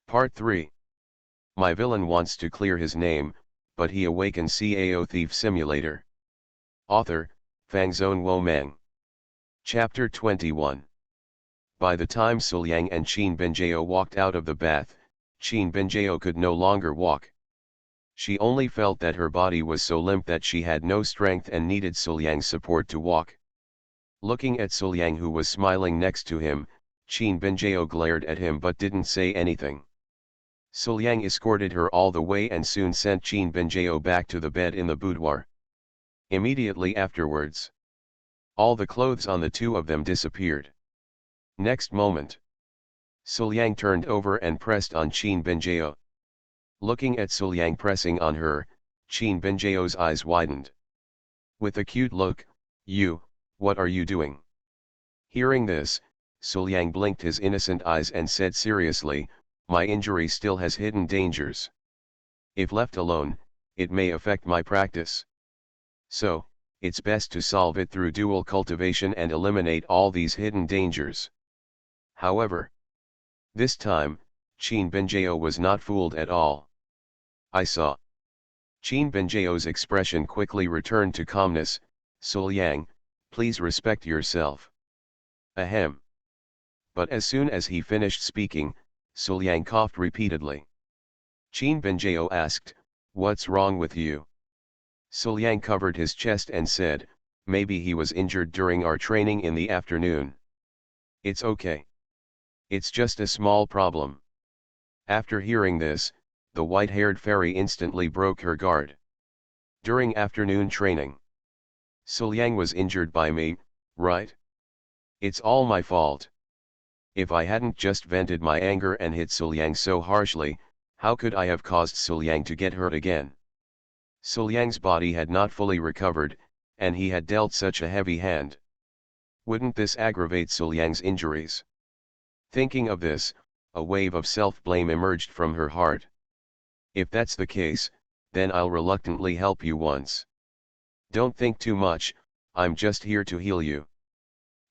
Part 3. My villain wants to clear his name, but he awakens Cao Thief Simulator. Author, Fangzone Womang. Chapter 21. By the time Suliang and Qin Binjao walked out of the bath, Qin Binjao could no longer walk. She only felt that her body was so limp that she had no strength and needed Suliang's support to walk. Looking at Suliang, who was smiling next to him, Qin Binjao glared at him but didn't say anything. Suliang escorted her all the way and soon sent Qin Binjao back to the bed in the boudoir. Immediately afterwards, all the clothes on the two of them disappeared. Next moment, Suliang turned over and pressed on Qin Binjao. Looking at Suliang pressing on her, Qin Binjao's eyes widened. With a cute look, "You, what are you doing?" Hearing this, Suliang blinked his innocent eyes and said seriously, "My injury still has hidden dangers. If left alone, it may affect my practice. So, it's best to solve it through dual cultivation and eliminate all these hidden dangers." However, this time, Qin Binjao was not fooled at all. "I saw." Qin Binjao's expression quickly returned to calmness. "Suliang, please respect yourself." Ahem. But as soon as he finished speaking, Suliang coughed repeatedly. Qin Binjao asked, "What's wrong with you?" Suliang covered his chest and said, "Maybe he was injured during our training in the afternoon. It's okay. It's just a small problem." After hearing this, the white-haired fairy instantly broke her guard. "During afternoon training, Suliang was injured by me, right? It's all my fault. If I hadn't just vented my anger and hit Suliang so harshly, how could I have caused Suliang to get hurt again?" Suliang's body had not fully recovered, and he had dealt such a heavy hand. Wouldn't this aggravate Suliang's injuries? Thinking of this, a wave of self-blame emerged from her heart. "If that's the case, then I'll reluctantly help you once. Don't think too much, I'm just here to heal you."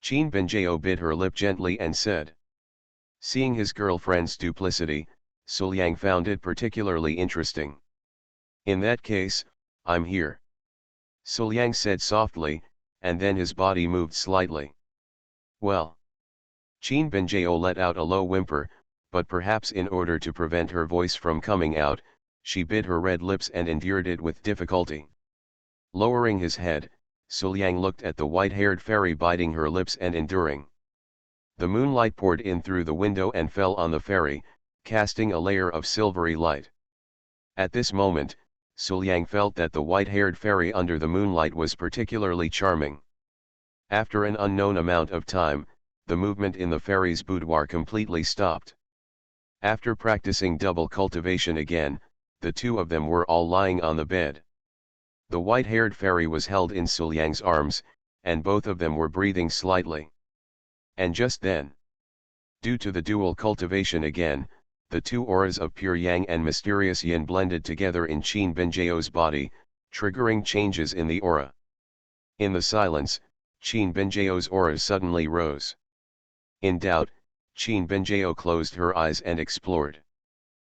Qin Binjao bit her lip gently and said. Seeing his girlfriend's duplicity, Suliang found it particularly interesting. "In that case, I'm here," Suliang said softly, and then his body moved slightly. "Well." Qin Binjao let out a low whimper, but perhaps in order to prevent her voice from coming out, she bit her red lips and endured it with difficulty. Lowering his head, Suliang looked at the white-haired fairy biting her lips and enduring. The moonlight poured in through the window and fell on the fairy, casting a layer of silvery light. At this moment, Suliang felt that the white-haired fairy under the moonlight was particularly charming. After an unknown amount of time, the movement in the fairy's boudoir completely stopped. After practicing double cultivation again, the two of them were all lying on the bed. The white-haired fairy was held in Suliang's arms, and both of them were breathing slightly. And just then, due to the dual cultivation again, the two auras of pure yang and mysterious yin blended together in Qin Binjao's body, triggering changes in the aura. In the silence, Qin Binjao's aura suddenly rose. In doubt, Qin Binjao closed her eyes and explored.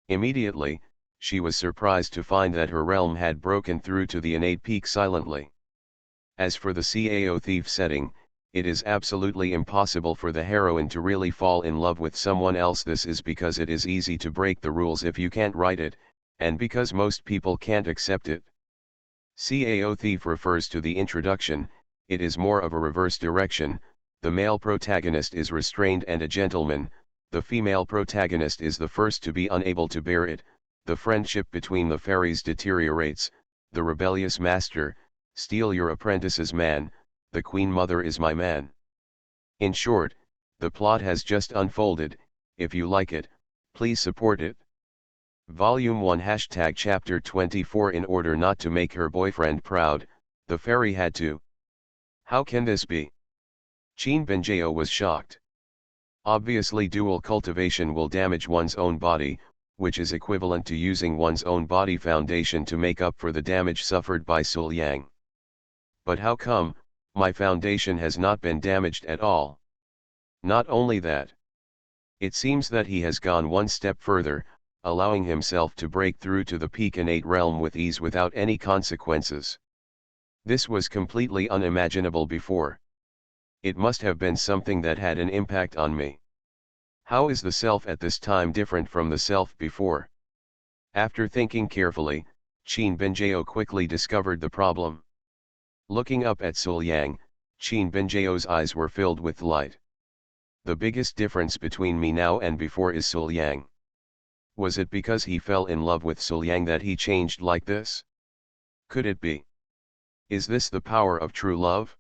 Immediately, she was surprised to find that her realm had broken through to the innate peak silently. As for the Cao Thief setting, it is absolutely impossible for the heroine to really fall in love with someone else. This is because it is easy to break the rules if you can't write it, and because most people can't accept it. Cao Thief refers to the introduction, it is more of a reverse direction. The male protagonist is restrained and a gentleman, the female protagonist is the first to be unable to bear it, the friendship between the fairies deteriorates, the rebellious master, steal your apprentice's man, the queen mother is my man. In short, the plot has just unfolded. If you like it, please support it. Volume 1 Chapter 24. In order not to make her boyfriend proud, the fairy had to. How can this be? Qin Binjao was shocked. Obviously dual cultivation will damage one's own body, which is equivalent to using one's own body foundation to make up for the damage suffered by Suliang. But how come, my foundation has not been damaged at all? Not only that, It seems that he has gone one step further, allowing himself to break through to the peak innate realm with ease without any consequences. This was completely unimaginable before. It must have been something that had an impact on me. How is the self at this time different from the self before? After thinking carefully, Qin Binjao quickly discovered the problem. Looking up at Sul Yang, Qin Binjao's eyes were filled with light. The biggest difference between me now and before is Sul Yang. Was it because he fell in love with Sul Yang that he changed like this? Could it be? Is this the power of true love?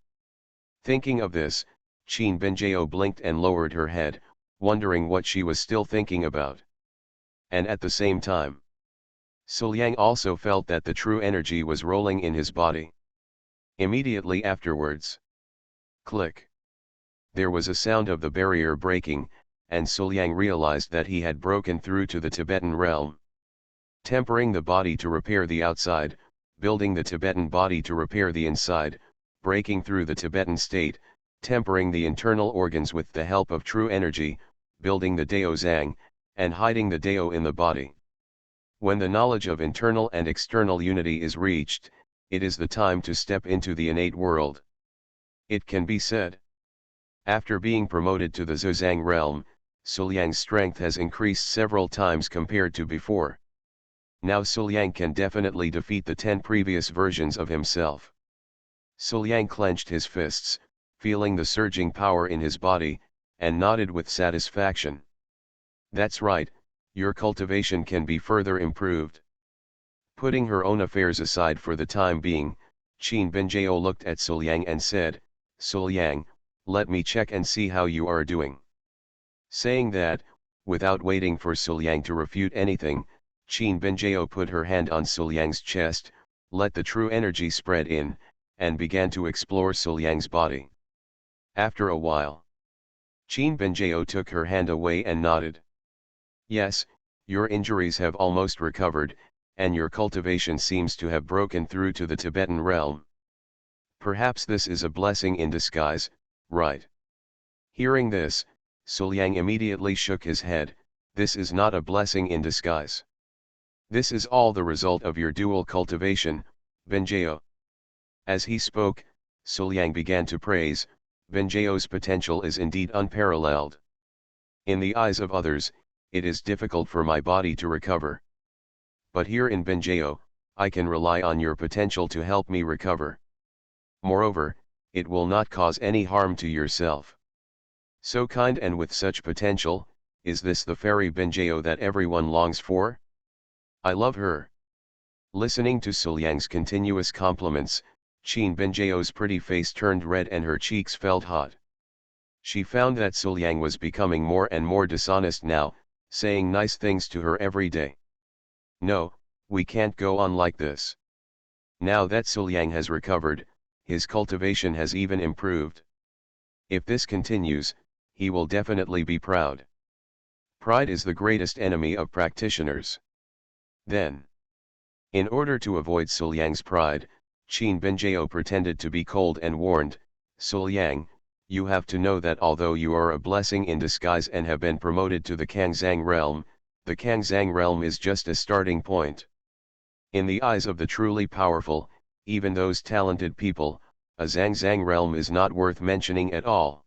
Thinking of this, Qin Binjao blinked and lowered her head, wondering what she was still thinking about. And at the same time, Sul Yang also felt that the true energy was rolling in his body. Immediately afterwards, click. There was a sound of the barrier breaking, and Sul Yang realized that he had broken through to the Tibetan realm. Tempering the body to repair the outside, building the Tibetan body to repair the inside, breaking through the Tibetan state, tempering the internal organs with the help of true energy, building the Dao Zhang, and hiding the Dao in the body. When the knowledge of internal and external unity is reached, it is the time to step into the innate world. It can be said. After being promoted to the Zhozang realm, Sul Yang's strength has increased several times compared to before. Now Sul Yang can definitely defeat the 10 previous versions of himself. Sul Yang clenched his fists, feeling the surging power in his body, and nodded with satisfaction. That's right, your cultivation can be further improved. Putting her own affairs aside for the time being, Qin Binjao looked at Sul Yang and said, "Sul Yang, let me check and see how you are doing." Saying that, without waiting for Sul Yang to refute anything, Qin Binjao put her hand on Sul Yang's chest, let the true energy spread in, and began to explore Sul Yang's body. After a while, Qin Binjao took her hand away and nodded. "Yes, your injuries have almost recovered, and your cultivation seems to have broken through to the Tibetan realm. Perhaps this is a blessing in disguise, right?" Hearing this, Sul Yang immediately shook his head. "This is not a blessing in disguise. This is all the result of your dual cultivation, Binjao." As he spoke, Sul Yang began to praise, "Binjao's potential is indeed unparalleled. In the eyes of others, it is difficult for my body to recover. But here in Binjao, I can rely on your potential to help me recover. Moreover, it will not cause any harm to yourself. So kind and with such potential, is this the fairy Binjao that everyone longs for? I love her." Listening to Sul Yang's continuous compliments, Qin Binjao's pretty face turned red and her cheeks felt hot. She found that Sul Yang was becoming more and more dishonest now, saying nice things to her every day. No, we can't go on like this. Now that Sul Yang has recovered, his cultivation has even improved. If this continues, he will definitely be proud. Pride is the greatest enemy of practitioners. Then, in order to avoid Sul Yang's pride, Qin Binjao pretended to be cold and warned, "Sul Yang, you have to know that although you are a blessing in disguise and have been promoted to the Kangzang realm, the Kangzang realm is just a starting point. In the eyes of the truly powerful, even those talented people, a Zhangzang realm is not worth mentioning at all.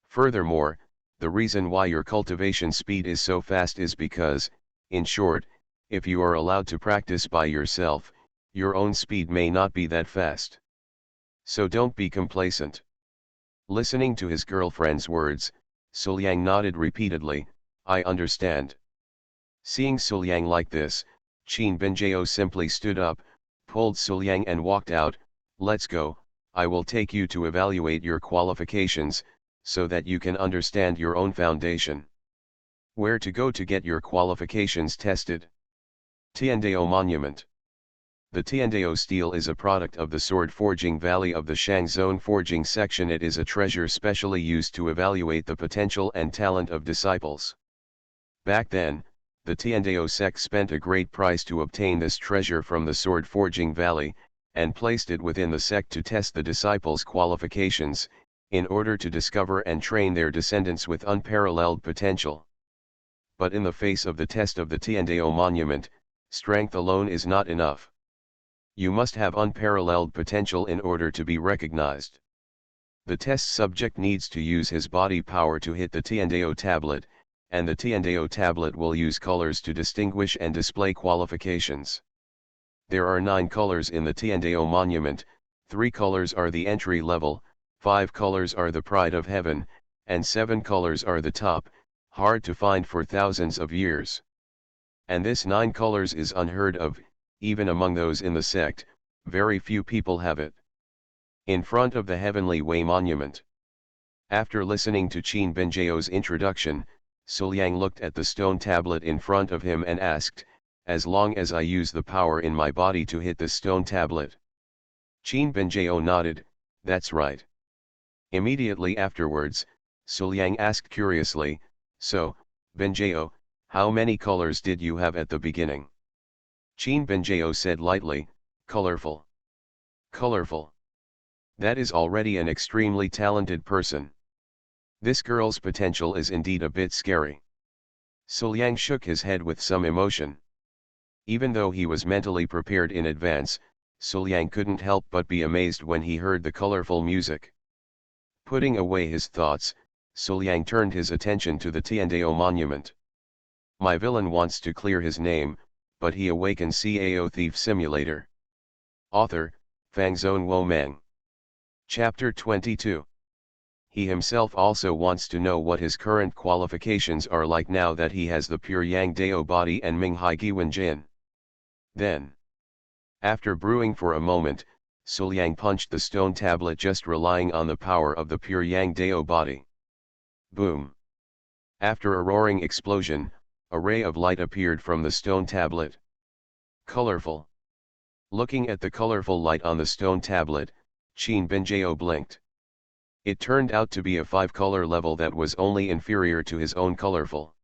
Furthermore, the reason why your cultivation speed is so fast is because, in short, if you are allowed to practice by yourself, your own speed may not be that fast. So don't be complacent." Listening to his girlfriend's words, Sul Yang nodded repeatedly, "I understand." Seeing Sul Yang like this, Qin Binjao simply stood up, pulled Sul Yang and walked out. "Let's go, I will take you to evaluate your qualifications, so that you can understand your own foundation." Where to go to get your qualifications tested? Tiandao Monument. The Tiandao steel is a product of the sword forging valley of the Shangzone forging section. It is a treasure specially used to evaluate the potential and talent of disciples. Back then, the Tiandao sect spent a great price to obtain this treasure from the sword forging valley, and placed it within the sect to test the disciples' qualifications, in order to discover and train their descendants with unparalleled potential. but in the face of the test of the Tiandao monument, strength alone is not enough. You must have unparalleled potential in order to be recognized. The test subject needs to use his body power to hit the Tiandao tablet, and the Tiandao tablet will use colors to distinguish and display qualifications. There are 9 colors in the Tiandao monument, 3 colors are the entry level, 5 colors are the pride of heaven, and 7 colors are the top, hard to find for thousands of years. And this 9 colors is unheard of, even among those in the sect, very few people have it. In front of the Heavenly Way monument. After listening to Qin Benjiao's introduction, Suliang looked at the stone tablet in front of him and asked, "As long as I use the power in my body to hit this stone tablet?" Qin Benjiao nodded, "That's right." Immediately afterwards, Suliang asked curiously, "So, Benjiao, how many colors did you have at the beginning?" Qin Benjiao said lightly, "Colorful." Colorful. That is already an extremely talented person. This girl's potential is indeed a bit scary. Suliang shook his head with some emotion. Even though he was mentally prepared in advance, Suliang couldn't help but be amazed when he heard the colorful music. Putting away his thoughts, Suliang turned his attention to the Tiandao monument. My villain wants to clear his name, but he awakens Cao Thief Simulator. Author, Fangzone Womeng. Chapter 22. He himself also wants to know what his current qualifications are like now that he has the pure Yang Dao body and Minghai Giwen Jin. Then, after brewing for a moment, Suliang punched the stone tablet just relying on the power of the pure Yang Dao body. Boom! After a roaring explosion, a ray of light appeared from the stone tablet. Colorful. Looking at the colorful light on the stone tablet, Qin Benjiao blinked. It turned out to be a 5-color level that was only inferior to his own colorful.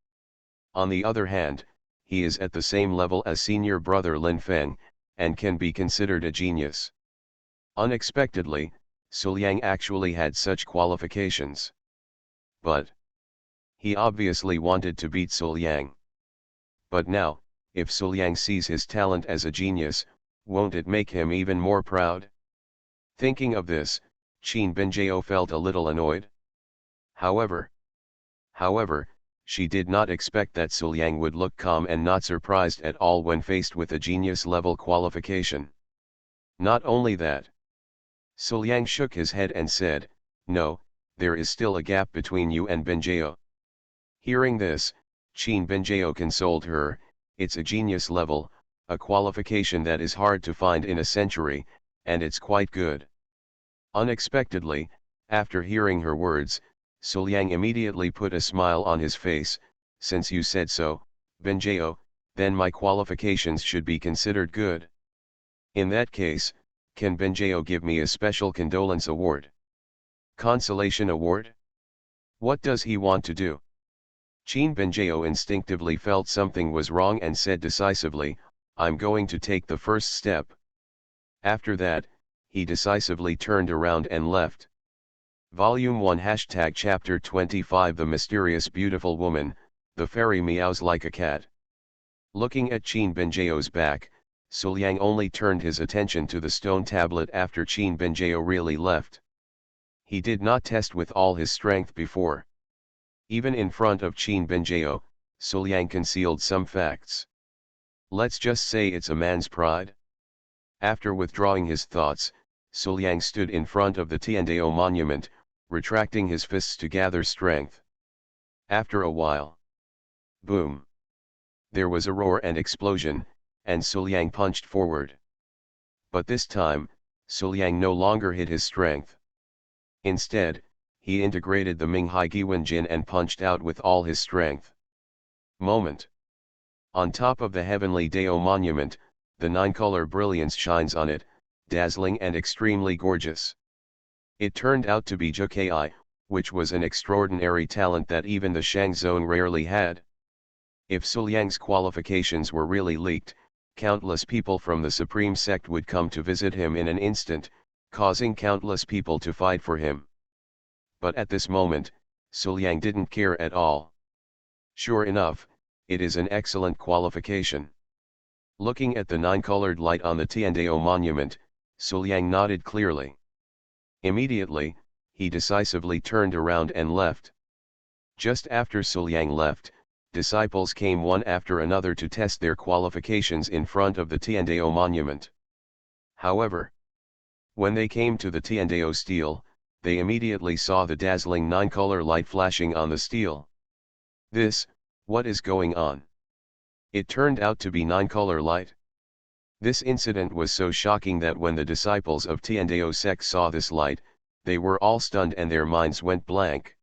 On the other hand, he is at the same level as senior brother Lin Feng, and can be considered a genius. Unexpectedly, Suliang actually had such qualifications. But he obviously wanted to beat Suliang. But now, if Suliang sees his talent as a genius, won't it make him even more proud? Thinking of this, Qin Benjiao felt a little annoyed. However, she did not expect that Suliang would look calm and not surprised at all when faced with a genius-level qualification. Not only that. Suliang shook his head and said, "No, there is still a gap between you and Benjiao." Hearing this, Qin Benjiao consoled her, "It's a genius level, a qualification that is hard to find in a century, and it's quite good." Unexpectedly, after hearing her words, Suliang immediately put a smile on his face. "Since you said so, Benjiao, then my qualifications should be considered good. In that case, can Benjiao give me a special condolence award? Consolation award? What does he want to do?" Qin Benjiao instinctively felt something was wrong and said decisively, "I'm going to take the first step." After that, he decisively turned around and left. Volume 1 Chapter 25 The Mysterious Beautiful Woman, the fairy meows like a cat. Looking at Qin Benjiao's back, Suliang only turned his attention to the stone tablet after Qin Benjiao really left. He did not test with all his strength before. Even in front of Qin Benjiao, Suliang concealed some facts. Let's just say it's a man's pride. After withdrawing his thoughts, Suliang stood in front of the Tiandao monument, retracting his fists to gather strength. After a while, boom! There was a roar and explosion, and Suliang punched forward. But this time, Suliang no longer hid his strength. Instead, he integrated the Minghai Giwen Jin and punched out with all his strength. Moment. On top of the heavenly Dao monument, the 9-color brilliance shines on it, dazzling and extremely gorgeous. It turned out to be Jukai, which was an extraordinary talent that even the Shang Zone rarely had. If Suliang's qualifications were really leaked, countless people from the Supreme Sect would come to visit him in an instant, causing countless people to fight for him. But at this moment, Suliang didn't care at all. Sure enough, it is an excellent qualification. Looking at the 9-colored light on the Tiandao monument, Suliang nodded clearly. Immediately, he decisively turned around and left. Just after Suliang left, disciples came one after another to test their qualifications in front of the Tiandao monument. However, when they came to the Tiandao stele, they immediately saw the dazzling 9-color light flashing on the stele. What is going on? It turned out to be 9-color light. This incident was so shocking that when the disciples of Tiandao sect saw this light, they were all stunned and their minds went blank.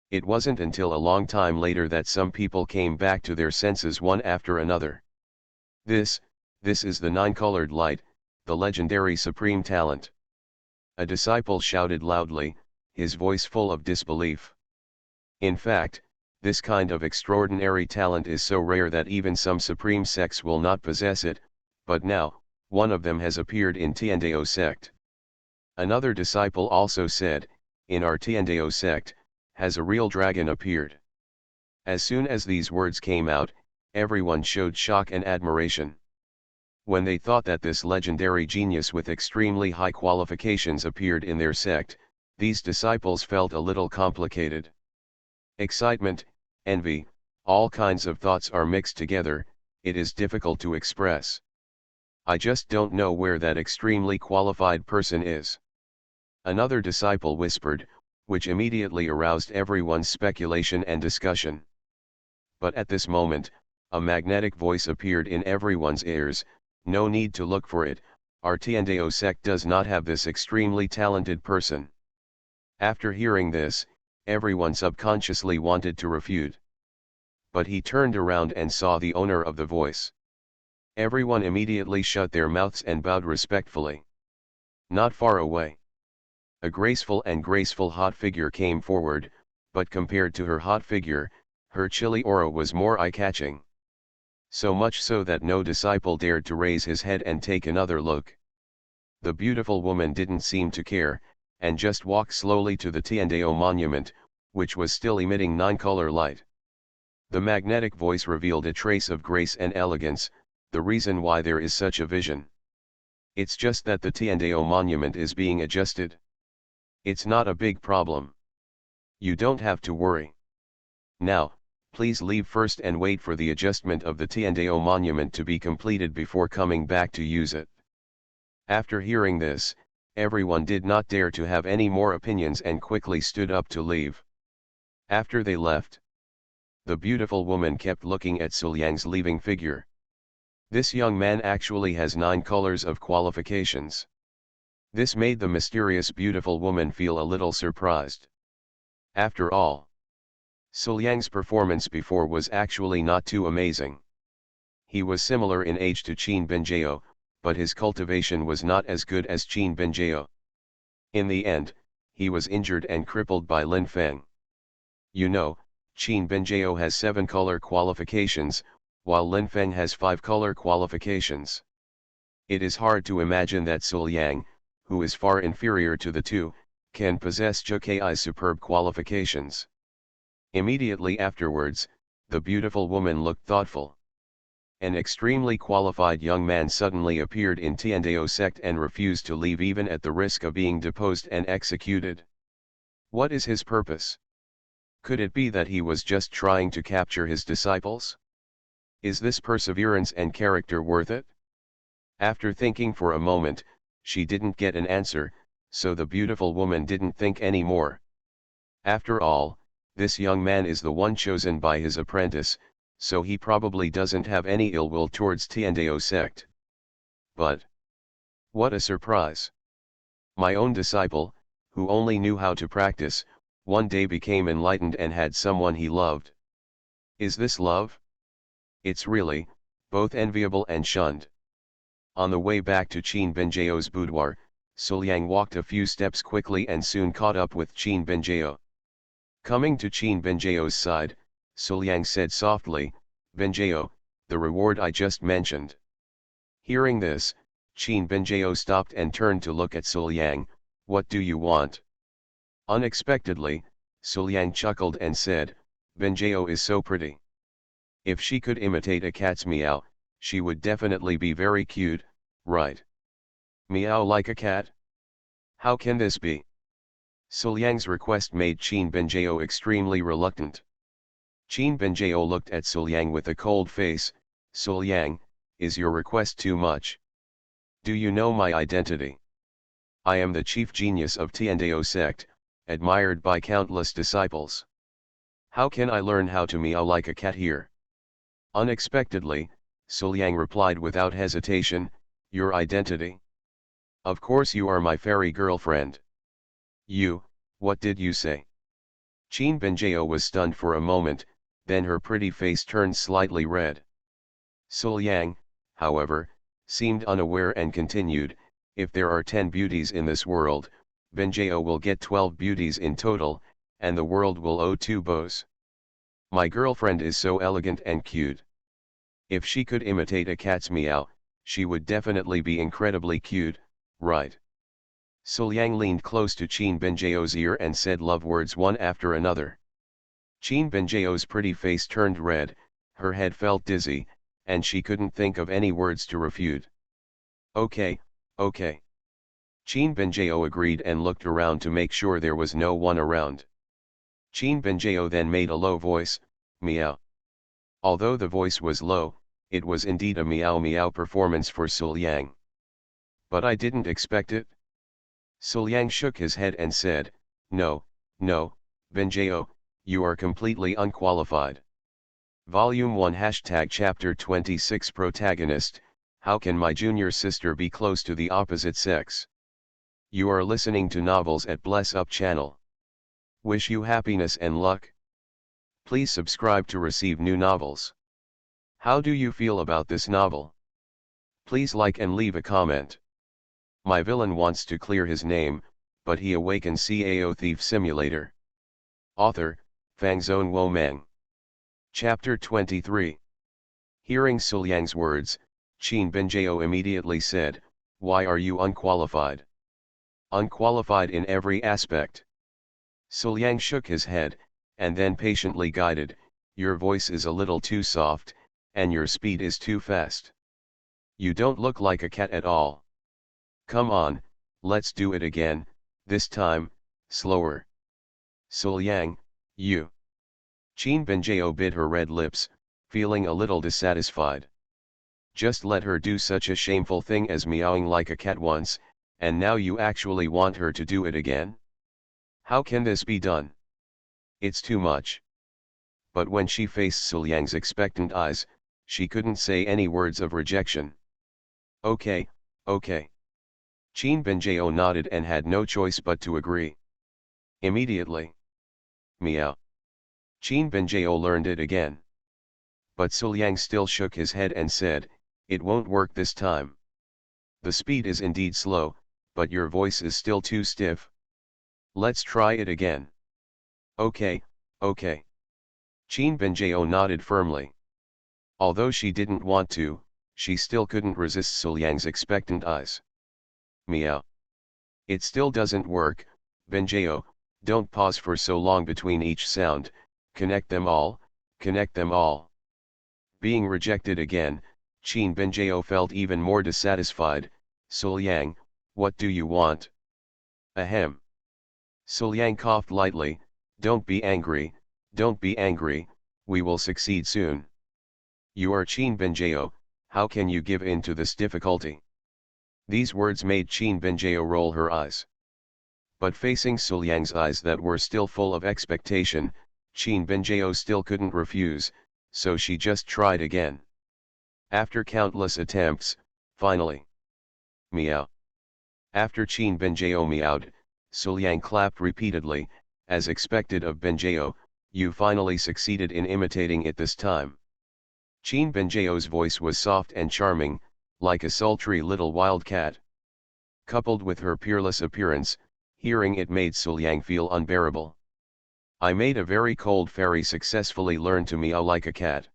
It wasn't until a long time later that some people came back to their senses one after another. This is the 9-colored light, the legendary supreme talent. A disciple shouted loudly, his voice full of disbelief. In fact, this kind of extraordinary talent is so rare that even some supreme sects will not possess it, but now, one of them has appeared in Tiandao sect. Another disciple also said, in our Tiandao sect, has a real dragon appeared. As soon as these words came out, everyone showed shock and admiration. When they thought that this legendary genius with extremely high qualifications appeared in their sect, these disciples felt a little complicated. Excitement, envy, all kinds of thoughts are mixed together, it is difficult to express. I just don't know where that extremely qualified person is. Another disciple whispered, which immediately aroused everyone's speculation and discussion. But at this moment, a magnetic voice appeared in everyone's ears, no need to look for it, our Tiandao sect does not have this extremely talented person. After hearing this, everyone subconsciously wanted to refute. But he turned around and saw the owner of the voice. Everyone immediately shut their mouths and bowed respectfully. Not far away, a graceful hot figure came forward, but compared to her hot figure, her chilly aura was more eye-catching. So much so that no disciple dared to raise his head and take another look. The beautiful woman didn't seem to care, and just walked slowly to the Tiandao monument, which was still emitting 9-color light. The magnetic voice revealed a trace of grace and elegance, the reason why there is such a vision. It's just that the Tiandao monument is being adjusted. It's not a big problem. You don't have to worry. Now, please leave first and wait for the adjustment of the Tiandao monument to be completed before coming back to use it. After hearing this, everyone did not dare to have any more opinions and quickly stood up to leave. After they left, the beautiful woman kept looking at Suliang's leaving figure. This young man actually has 9 colors of qualifications. This made the mysterious beautiful woman feel a little surprised. After all, Suliang's performance before was actually not too amazing. He was similar in age to Qin Benjiao, but his cultivation was not as good as Qin Benjiao. In the end, he was injured and crippled by Lin Feng. You know, Qin Benjiao has 7 color qualifications, while Lin Feng has 5 color qualifications. It is hard to imagine that Suliang, who is far inferior to the two, can possess Zhukai's superb qualifications. Immediately afterwards, the beautiful woman looked thoughtful. An extremely qualified young man suddenly appeared in Tiandao sect and refused to leave even at the risk of being deposed and executed. What is his purpose? Could it be that he was just trying to capture his disciples? Is this perseverance and character worth it? After thinking for a moment, she didn't get an answer, so the beautiful woman didn't think any more. After all, this young man is the one chosen by his apprentice, so he probably doesn't have any ill will towards Tiandao sect. But what a surprise! My own disciple, who only knew how to practice, one day became enlightened and had someone he loved. Is this love? It's really, both enviable and shunned. On the way back to Qin Benjiao's boudoir, Suliang walked a few steps quickly and soon caught up with Qin Benjiao. Coming to Qin Benjiao's side, Suliang said softly, "Benjiao, the reward I just mentioned." Hearing this, Qin Benjiao stopped and turned to look at Suliang. "What do you want?" Unexpectedly, Suliang chuckled and said, "Benjiao is so pretty." If she could imitate a cat's meow, she would definitely be very cute, right? Meow like a cat? How can this be? Suliang's request made Qin Benjio extremely reluctant. Qin Benjio looked at Suliang with a cold face. Suliang, is your request too much? Do you know my identity? I am the chief genius of Tiandao sect, admired by countless disciples. How can I learn how to meow like a cat here? Unexpectedly, Suliang replied without hesitation, your identity? Of course you are my fairy girlfriend. You, what did you say? Qin Benjio was stunned for a moment, then her pretty face turned slightly red. Suliang, however, seemed unaware and continued, if there are 10 beauties in this world, Benjio will get 12 beauties in total, and the world will owe 2 bows. My girlfriend is so elegant and cute. If she could imitate a cat's meow, she would definitely be incredibly cute, right? Suliang leaned close to Qin Benjio's ear and said love words one after another. Qin Benjio's pretty face turned red, her head felt dizzy, and she couldn't think of any words to refute. Okay, okay. Qin Benjio agreed and looked around to make sure there was no one around. Qin Benjio then made a low voice, meow. Although the voice was low, it was indeed a meow meow performance for Suliang. But I didn't expect it. Suliang shook his head and said, no, Benjio, you are completely unqualified. Volume 1 Chapter 26 Protagonist, How can my junior sister be close to the opposite sex? You are listening to novels at Bless Up channel. Wish you happiness and luck. Please subscribe to receive new novels. How do you feel about this novel? Please like and leave a comment. My villain wants to clear his name, but he awakens Cao Thief Simulator. Author, Fangzone Womeng. Chapter 23. Hearing Suliang's words, Qin Benjio immediately said, why are you unqualified? Unqualified in every aspect. Suliang shook his head, and then patiently guided, your voice is a little too soft, and your speed is too fast. You don't look like a cat at all. Come on, let's do it again, this time, slower. Suliang, you. Qin Benjio bit her red lips, feeling a little dissatisfied. Just let her do such a shameful thing as meowing like a cat once, and now you actually want her to do it again? How can this be done? It's too much. But when she faced Suliang's expectant eyes, she couldn't say any words of rejection. Okay. Qin Benjio nodded and had no choice but to agree. Immediately. Meow. Qin Benjio learned it again. But Suliang still shook his head and said, it won't work this time. The speed is indeed slow, but your voice is still too stiff. Let's try it again. Okay. Qin Benjio nodded firmly. Although she didn't want to, she still couldn't resist Suliang's expectant eyes. Meow. It still doesn't work, Benjio, don't pause for so long between each sound, connect them all. Being rejected again, Qin Benjio felt even more dissatisfied. Suliang, what do you want? Ahem. Suliang coughed lightly, don't be angry, we will succeed soon. You are Qin Benjio, how can you give in to this difficulty? These words made Qin Benjio roll her eyes. But facing Suliang's eyes that were still full of expectation, Qin Benjio still couldn't refuse, so she just tried again. After countless attempts, finally. Meow. After Qin Benjio meowed, Suliang clapped repeatedly, as expected of Benjio, you finally succeeded in imitating it this time. Qin Benjio's voice was soft and charming, like a sultry little wild cat. Coupled with her peerless appearance, hearing it made Suliang feel unbearable. I made a very cold fairy successfully learn to meow like a cat.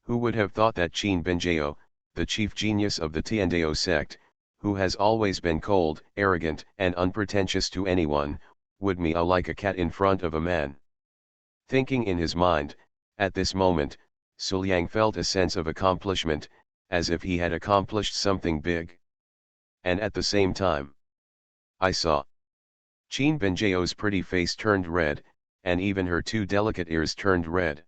Who would have thought that Qin Benjio, the chief genius of the Tiandao sect, who has always been cold, arrogant, and unpretentious to anyone, would meow like a cat in front of a man? Thinking in his mind, at this moment, Suliang felt a sense of accomplishment, as if he had accomplished something big. And at the same time, I saw. Qin Benjiao's pretty face turned red, and even her two delicate ears turned red.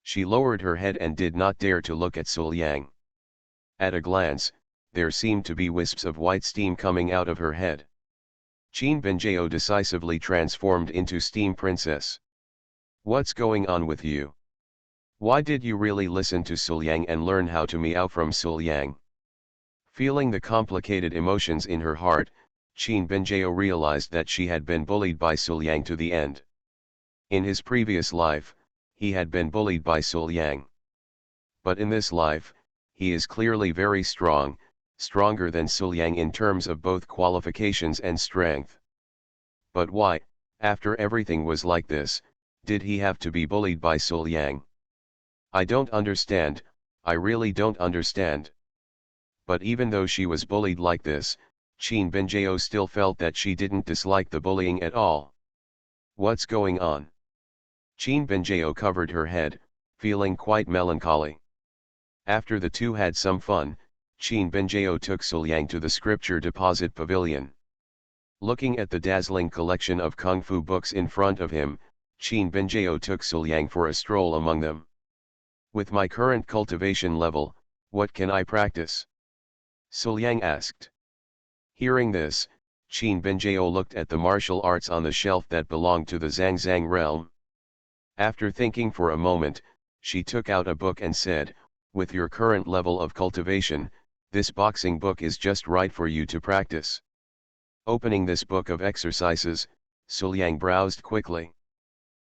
She lowered her head and did not dare to look at Suliang. At a glance, there seemed to be wisps of white steam coming out of her head. Qin Benjiao decisively transformed into Steam Princess. What's going on with you? Why did you really listen to Suliang and learn how to meow from Suliang? Feeling the complicated emotions in her heart, Qin Benjiao realized that she had been bullied by Suliang to the end. In his previous life, he had been bullied by Suliang. But in this life, he is clearly very strong, stronger than Suliang in terms of both qualifications and strength. But why, after everything was like this, did he have to be bullied by Suliang? I don't understand, I really don't understand. But even though she was bullied like this, Qin Benjiao still felt that she didn't dislike the bullying at all. What's going on? Qin Benjiao covered her head, feeling quite melancholy. After the two had some fun, Qin Benjiao took Suliang to the scripture deposit pavilion. Looking at the dazzling collection of kung fu books in front of him, Qin Benjiao took Suliang for a stroll among them. With my current cultivation level, what can I practice? Suliang asked. Hearing this, Qin Benjiao looked at the martial arts on the shelf that belonged to the Zhangzhang realm. After thinking for a moment, she took out a book and said, with your current level of cultivation, this boxing book is just right for you to practice. Opening this book of exercises, Suliang browsed quickly.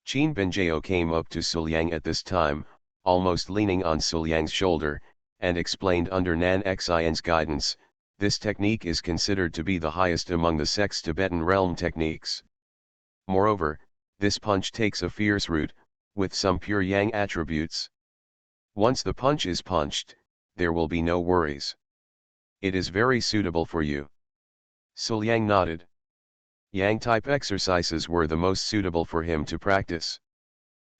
Qin Benjiao came up to Suliang at this time, almost leaning on Suliang's shoulder, and explained under Nan Xian's guidance, this technique is considered to be the highest among the Sex Tibetan realm techniques. Moreover, this punch takes a fierce root, with some pure yang attributes. Once the punch is punched, there will be no worries. It is very suitable for you. Suliang nodded. Yang-type exercises were the most suitable for him to practice.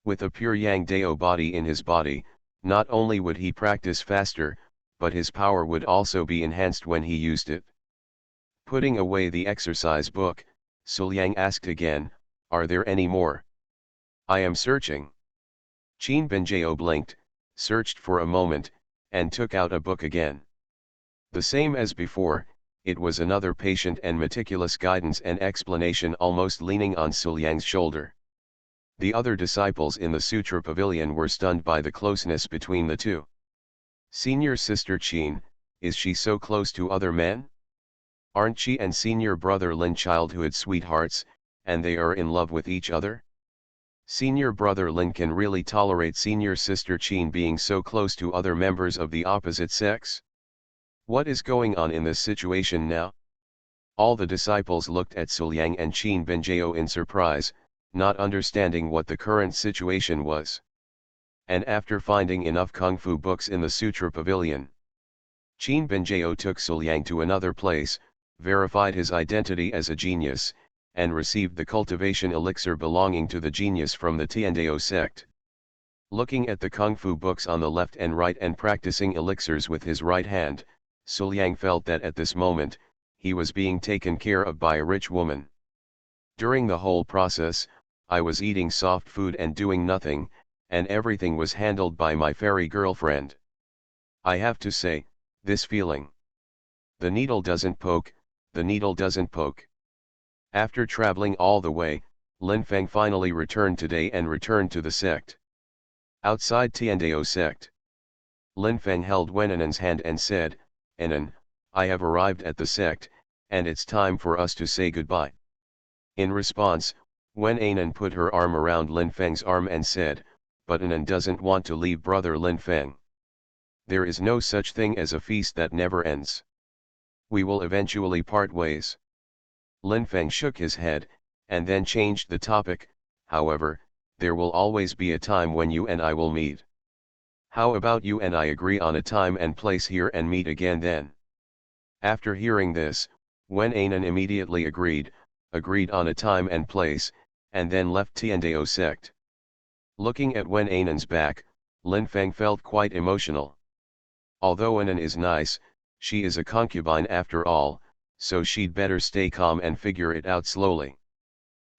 With a pure Yang Dao body in his body, not only would he practice faster, but his power would also be enhanced when he used it. Putting away the exercise book, Suliang asked again, are there any more? I am searching. Qin Benjiao blinked, searched for a moment, and took out a book again. The same as before, it was another patient and meticulous guidance and explanation almost leaning on Suliang's shoulder. The other disciples in the Sutra Pavilion were stunned by the closeness between the two. Senior sister Qin, is she so close to other men? Aren't she and senior brother Lin childhood sweethearts, and they are in love with each other? Senior brother Lin can really tolerate senior sister Qin being so close to other members of the opposite sex? What is going on in this situation now? All the disciples looked at Suliang and Qin Benjiao in surprise, not understanding what the current situation was. And after finding enough kung fu books in the Sutra Pavilion, Qin Benjiao took Suliang to another place, verified his identity as a genius, and received the cultivation elixir belonging to the genius from the Tiandao sect. Looking at the kung fu books on the left and right and practicing elixirs with his right hand, Suliang felt that at this moment, he was being taken care of by a rich woman. During the whole process, I was eating soft food and doing nothing, and everything was handled by my fairy girlfriend. I have to say, this feeling. The needle doesn't poke, the needle doesn't poke. After traveling all the way, Lin Feng finally returned today and returned to the sect. Outside Tiandao sect, Lin Feng held Wen Anan's hand and said, Anan, I have arrived at the sect, and it's time for us to say goodbye. In response, Wen Anan put her arm around Lin Feng's arm and said, but Anan doesn't want to leave brother Lin Feng. There is no such thing as a feast that never ends. We will eventually part ways. Lin Feng shook his head, and then changed the topic, however, there will always be a time when you and I will meet. How about you and I agree on a time and place here and meet again then? After hearing this, Wen Anan immediately agreed on a time and place, and then left Tiandao sect. Looking at Wen Anan's back, Lin Feng felt quite emotional. Although Anan is nice, she is a concubine after all, so she'd better stay calm and figure it out slowly.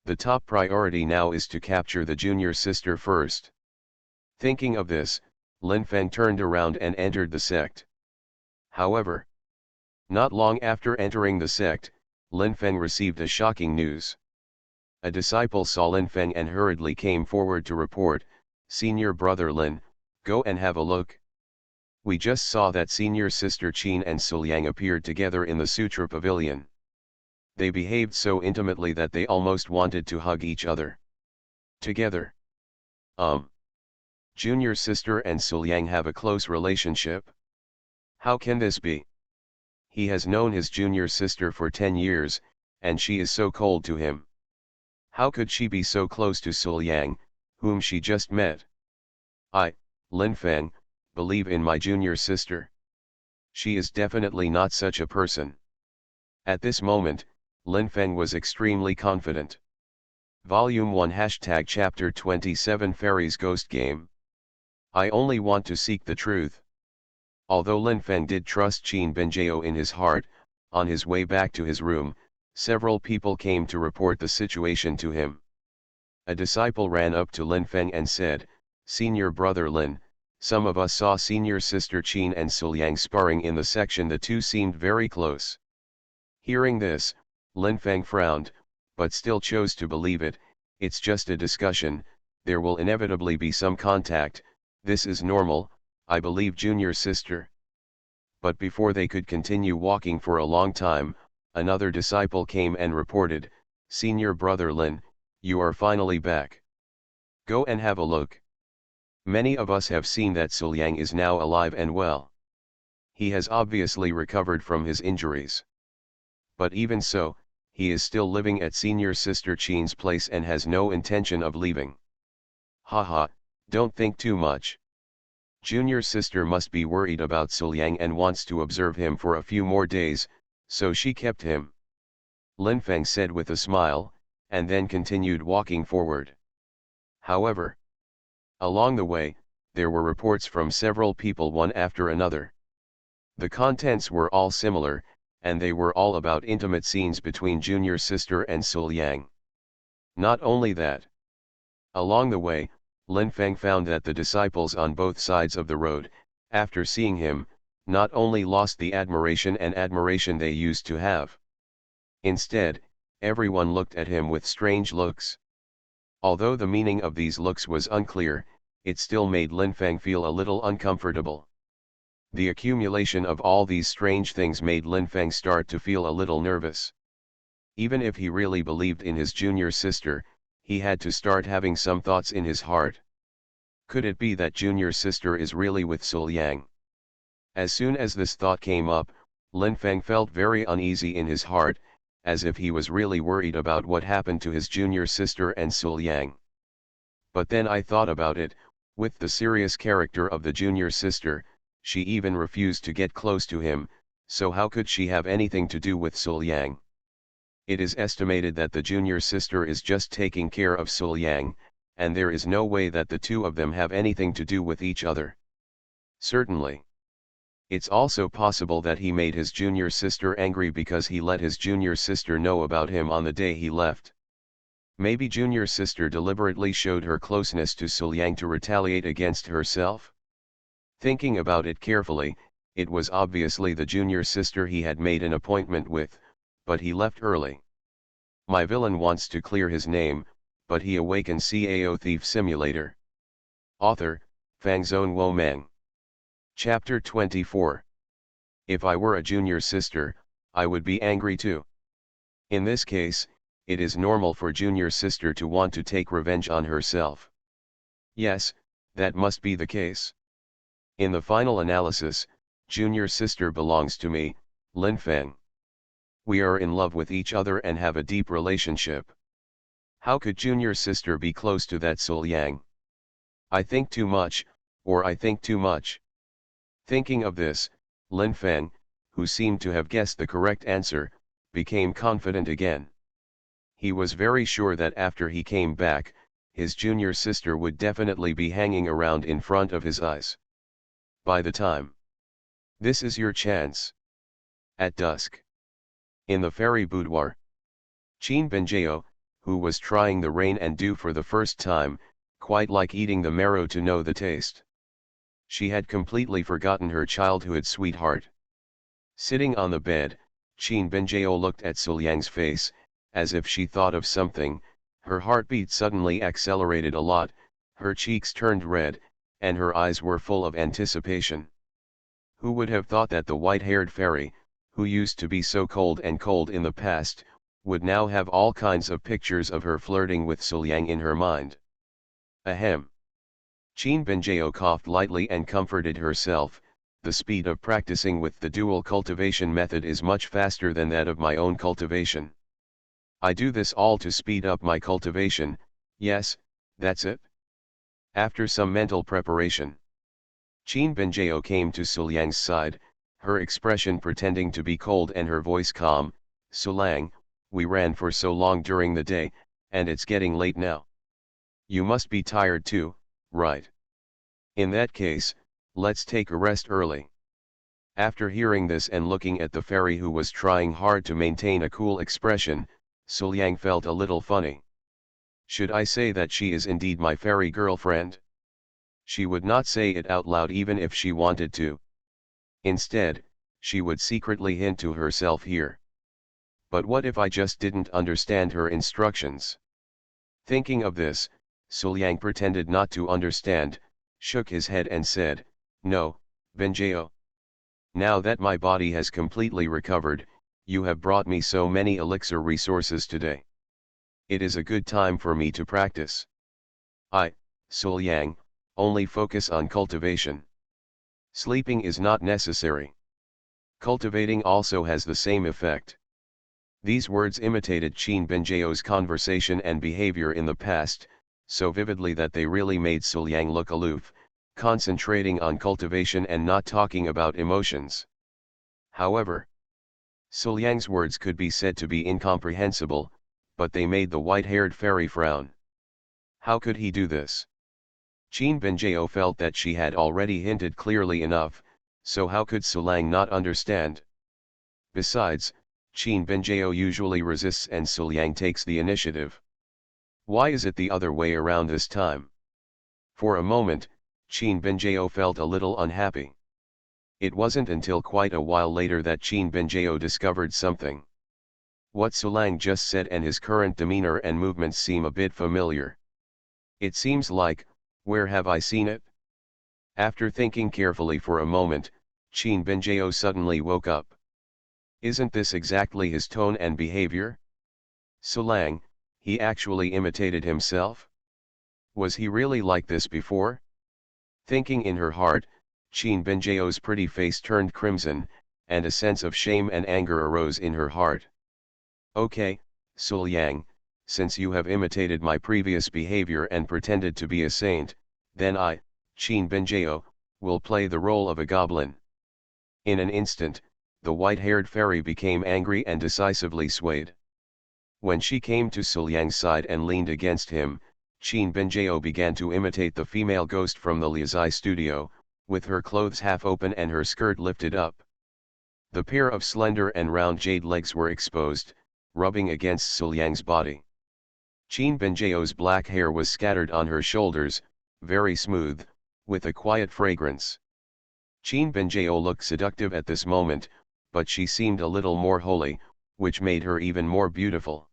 The top priority now is to capture the junior sister first. Thinking of this, Lin Feng turned around and entered the sect. However, not long after entering the sect, Lin Feng received a shocking news. A disciple saw Lin Feng and hurriedly came forward to report, "Senior brother Lin, go and have a look. We just saw that senior sister Qin and Suliang appeared together in the Sutra Pavilion. They behaved so intimately that they almost wanted to hug each other. Together. Junior sister and Suliang have a close relationship? How can this be? He has known his junior sister for 10 years, and she is so cold to him. How could she be so close to Suliang, whom she just met? I, Lin Feng, believe in my junior sister. She is definitely not such a person." At this moment, Lin Feng was extremely confident. Volume 1 Chapter 27 Fairy's Ghost Game. I only want to seek the truth. Although Lin Feng did trust Qin Benjiao in his heart, on his way back to his room, several people came to report the situation to him. A disciple ran up to Lin Feng and said, "Senior brother Lin, some of us saw senior sister Qin and Suliang sparring in the section. The two seemed very close." Hearing this, Lin Feng frowned, but still chose to believe it. "It's just a discussion, there will inevitably be some contact, this is normal, I believe junior sister." But before they could continue walking for a long time, another disciple came and reported, "Senior brother Lin, you are finally back. Go and have a look. Many of us have seen that Suliang is now alive and well. He has obviously recovered from his injuries. But even so, he is still living at senior sister Qin's place and has no intention of leaving. Haha, don't think too much. Junior sister must be worried about Suliang and wants to observe him for a few more days, so she kept him." Lin Feng said with a smile, and then continued walking forward. However, along the way, there were reports from several people one after another. The contents were all similar, and they were all about intimate scenes between junior sister and Suliang. Not only that. Along the way, Lin Feng found that the disciples on both sides of the road, after seeing him, not only lost the admiration they used to have. Instead, everyone looked at him with strange looks. Although the meaning of these looks was unclear, it still made Lin Feng feel a little uncomfortable. The accumulation of all these strange things made Lin Feng start to feel a little nervous. Even if he really believed in his junior sister, he had to start having some thoughts in his heart. Could it be that junior sister is really with Suliang? As soon as this thought came up, Lin Feng felt very uneasy in his heart, as if he was really worried about what happened to his junior sister and Suliang. But then I thought about it, with the serious character of the junior sister, she even refused to get close to him, so how could she have anything to do with Suliang? It is estimated that the junior sister is just taking care of Suliang, and there is no way that the two of them have anything to do with each other. Certainly. It's also possible that he made his junior sister angry because he let his junior sister know about him on the day he left. Maybe junior sister deliberately showed her closeness to Suliang to retaliate against herself? Thinking about it carefully, it was obviously the junior sister he had made an appointment with, but he left early. My villain wants to clear his name, but he awakens Cao Thief Simulator. Author, Fangzone Womeng. Chapter 24. If I were a junior sister, I would be angry too. In this case, it is normal for junior sister to want to take revenge on herself. Yes, that must be the case. In the final analysis, junior sister belongs to me, Lin Feng. We are in love with each other and have a deep relationship. How could junior sister be close to that Suliang? I think too much, or I think too much. Thinking of this, Lin Feng, who seemed to have guessed the correct answer, became confident again. He was very sure that after he came back, his junior sister would definitely be hanging around in front of his eyes. By the time. This is your chance. At dusk. In the fairy boudoir. Qin Benjao, who was trying the rain and dew for the first time, quite like eating the marrow to know the taste. She had completely forgotten her childhood sweetheart. Sitting on the bed, Qin Benjao looked at Suliang's face, as if she thought of something. Her heartbeat suddenly accelerated a lot, her cheeks turned red, and her eyes were full of anticipation. Who would have thought that the white-haired fairy, who used to be so cold in the past, would now have all kinds of pictures of her flirting with Suliang in her mind? Ahem. Qin Benjao coughed lightly and comforted herself. The speed of practicing with the dual cultivation method is much faster than that of my own cultivation. I do this all to speed up my cultivation. Yes, that's it. After some mental preparation, Qin Benjao came to Suliang's side, her expression pretending to be cold and her voice calm. Suliang, we ran for so long during the day, and it's getting late now. You must be tired too, right? In that case, let's take a rest early. After hearing this and looking at the fairy who was trying hard to maintain a cool expression, Suliang felt a little funny. Should I say that she is indeed my fairy girlfriend? She would not say it out loud even if she wanted to. Instead, she would secretly hint to herself here. But what if I just didn't understand her instructions? Thinking of this, Suliang pretended not to understand, shook his head and said, No, Benjao. Now that my body has completely recovered, you have brought me so many elixir resources today. It is a good time for me to practice. I, Suliang, only focus on cultivation. Sleeping is not necessary. Cultivating also has the same effect. These words imitated Qin Benjao's conversation and behavior in the past, so vividly that they really made Suliang look aloof, concentrating on cultivation and not talking about emotions. However, Suliang's words could be said to be incomprehensible, but they made the white-haired fairy frown. How could he do this? Qin Benjao felt that she had already hinted clearly enough, so how could Suliang not understand? Besides, Qin Benjao usually resists and Suliang takes the initiative. Why is it the other way around this time? For a moment, Qin Benjao felt a little unhappy. It wasn't until quite a while later that Qin Benjao discovered something. What Suliang just said and his current demeanor and movements seem a bit familiar. It seems like, where have I seen it? After thinking carefully for a moment, Qin Benjao suddenly woke up. Isn't this exactly his tone and behavior? Suliang, he actually imitated himself? Was he really like this before? Thinking in her heart, Qin Benjao's pretty face turned crimson, and a sense of shame and anger arose in her heart. Okay, Suliang, since you have imitated my previous behavior and pretended to be a saint, then I, Qin Benjao, will play the role of a goblin. In an instant, the white-haired fairy became angry and decisively swayed. When she came to Suliang's side and leaned against him, Qin Benjao began to imitate the female ghost from the Liuzai studio, with her clothes half open and her skirt lifted up. The pair of slender and round jade legs were exposed, rubbing against Suliang's body. Qin Benjao's black hair was scattered on her shoulders, very smooth, with a quiet fragrance. Qin Benjao looked seductive at this moment, but she seemed a little more holy, which made her even more beautiful.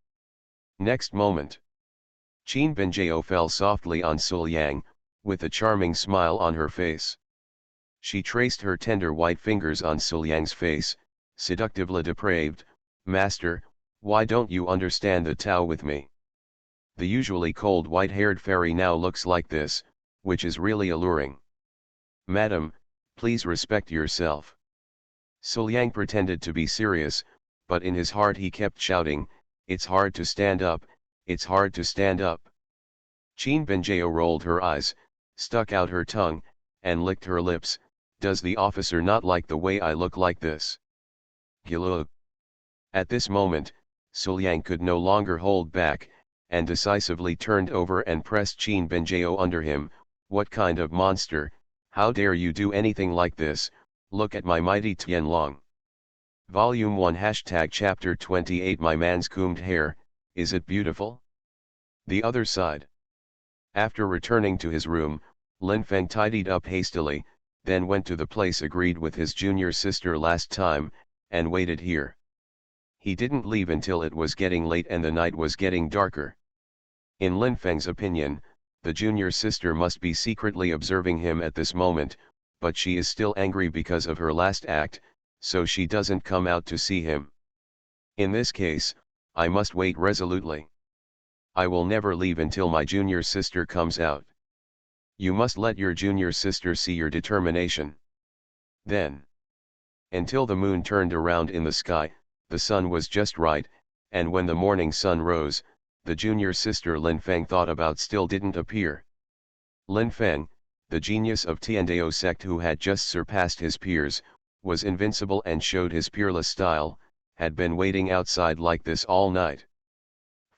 Next moment, Qin Benjao fell softly on Suliang, with a charming smile on her face. She traced her tender white fingers on Suliang's face, seductively depraved. Master, why don't you understand the Tao with me? The usually cold white-haired fairy now looks like this, which is really alluring. Madam, please respect yourself. Suliang pretended to be serious, but in his heart he kept shouting, it's hard to stand up, it's hard to stand up. Qin Benjao rolled her eyes, stuck out her tongue, and licked her lips. Does the officer not like the way I look like this? Gilug. At this moment, Suliang could no longer hold back, and decisively turned over and pressed Qin Benjao under him. "What kind of monster, how dare you do anything like this, look at my mighty Tianlong." Volume 1 Chapter 28 My man's combed hair, is it beautiful? The other side. After returning to his room, Lin Feng tidied up hastily, then went to the place agreed with his junior sister last time, and waited here. He didn't leave until it was getting late and the night was getting darker. In Lin Feng's opinion, the junior sister must be secretly observing him at this moment, but she is still angry because of her last act, so she doesn't come out to see him. In this case, I must wait resolutely. I will never leave until my junior sister comes out. You must let your junior sister see your determination. Then, until the moon turned around in the sky, the sun was just right, and when the morning sun rose, the junior sister Lin Feng thought about still didn't appear. Lin Feng, the genius of Tiandao sect who had just surpassed his peers, was invincible and showed his peerless style, had been waiting outside like this all night.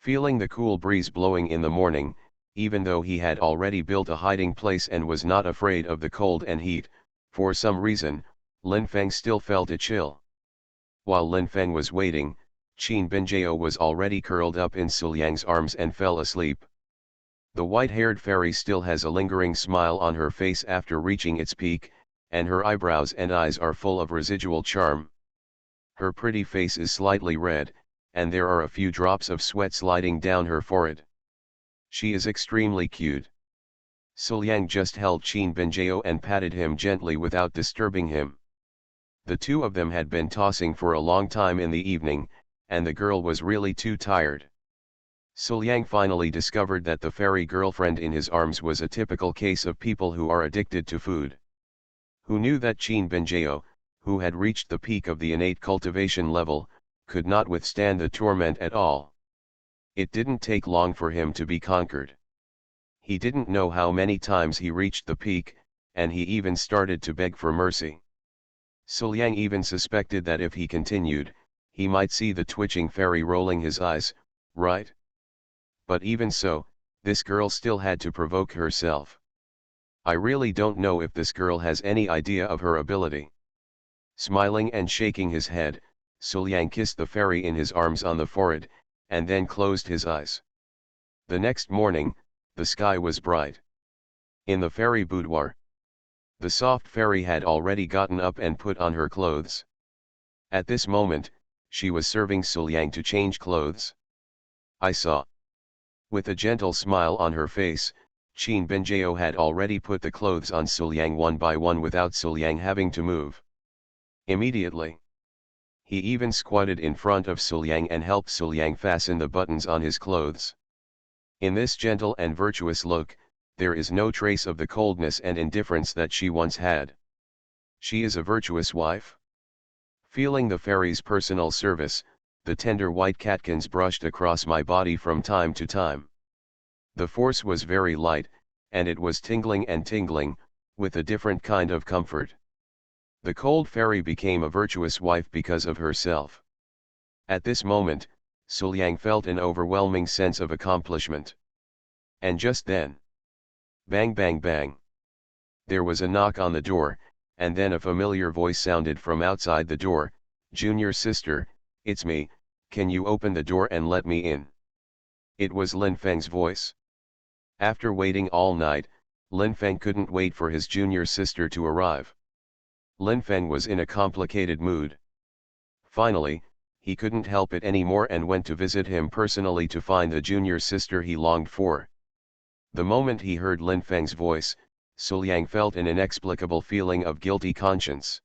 Feeling the cool breeze blowing in the morning, even though he had already built a hiding place and was not afraid of the cold and heat, for some reason, Lin Feng still felt a chill. While Lin Feng was waiting, Qin Benjao was already curled up in Suliang's arms and fell asleep. The white-haired fairy still has a lingering smile on her face after reaching its peak, and her eyebrows and eyes are full of residual charm. Her pretty face is slightly red, and there are a few drops of sweat sliding down her forehead. She is extremely cute. Suliang just held Qin Benjao and patted him gently without disturbing him. The two of them had been tossing for a long time in the evening, and the girl was really too tired. Suliang finally discovered that the fairy girlfriend in his arms was a typical case of people who are addicted to food. Who knew that Qin Benjao, who had reached the peak of the innate cultivation level, could not withstand the torment at all. It didn't take long for him to be conquered. He didn't know how many times he reached the peak, and he even started to beg for mercy. Suliang even suspected that if he continued, he might see the twitching fairy rolling his eyes, right? But even so, this girl still had to provoke herself. I really don't know if this girl has any idea of her ability. Smiling and shaking his head, Suliang kissed the fairy in his arms on the forehead, and then closed his eyes. The next morning, the sky was bright. In the fairy boudoir, the soft fairy had already gotten up and put on her clothes. At this moment, she was serving Suliang to change clothes. I saw. With a gentle smile on her face, Qin Benjao had already put the clothes on Suliang one by one without Suliang having to move. Immediately, he even squatted in front of Suliang and helped Suliang fasten the buttons on his clothes. In this gentle and virtuous look, there is no trace of the coldness and indifference that she once had. She is a virtuous wife. Feeling the fairy's personal service, the tender white catkins brushed across my body from time to time. The force was very light, and it was tingling and tingling, with a different kind of comfort. The cold fairy became a virtuous wife because of herself. At this moment, Suliang felt an overwhelming sense of accomplishment. And just then, bang bang bang. There was a knock on the door, and then a familiar voice sounded from outside the door, "Junior sister, it's me, can you open the door and let me in?" It was Lin Feng's voice. After waiting all night, Lin Feng couldn't wait for his junior sister to arrive. Lin Feng was in a complicated mood. Finally, he couldn't help it anymore and went to visit him personally to find the junior sister he longed for. The moment he heard Lin Feng's voice, Suliang felt an inexplicable feeling of guilty conscience.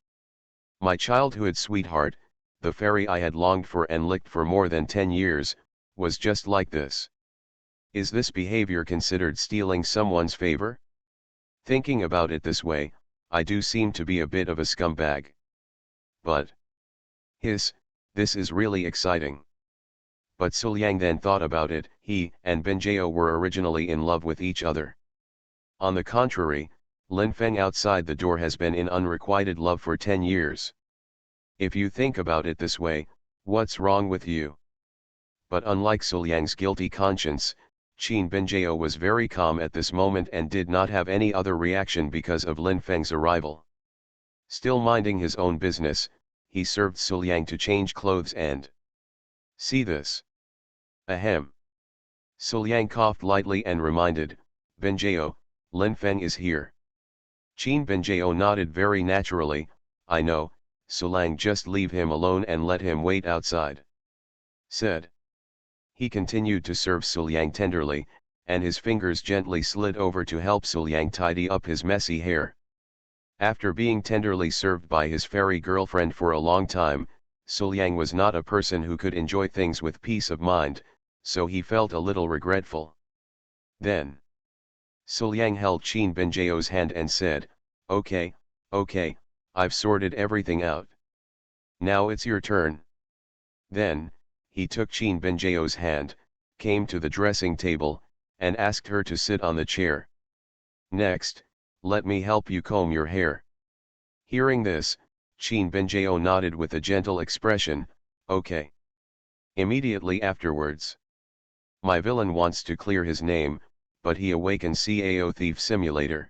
My childhood sweetheart, the fairy I had longed for and licked for more than 10 years, was just like this. Is this behavior considered stealing someone's favor? Thinking about it this way, I do seem to be a bit of a scumbag. But this is really exciting. But Suliang then thought about it, he and Benjao were originally in love with each other. On the contrary, Lin Feng outside the door has been in unrequited love for 10 years. If you think about it this way, what's wrong with you? But unlike Suliang's guilty conscience, Qin Binjiao was very calm at this moment and did not have any other reaction because of Lin Feng's arrival. Still minding his own business, he served Suliang to change clothes and see this. Ahem. Suliang coughed lightly and reminded, Binjiao, Lin Feng is here. Qin Binjiao nodded very naturally, I know, Suliang, just leave him alone and let him wait outside. Said. He continued to serve Suliang tenderly, and his fingers gently slid over to help Suliang tidy up his messy hair. After being tenderly served by his fairy girlfriend for a long time, Suliang was not a person who could enjoy things with peace of mind, so he felt a little regretful. Then Suliang held Qin Binjiao's hand and said, okay, I've sorted everything out. Now it's your turn. Then he took Qin Binjiao's hand, came to the dressing table, and asked her to sit on the chair. Next, let me help you comb your hair. Hearing this, Qin Binjiao nodded with a gentle expression, okay. Immediately afterwards, my villain wants to clear his name, but he awakens Cao Thief Simulator.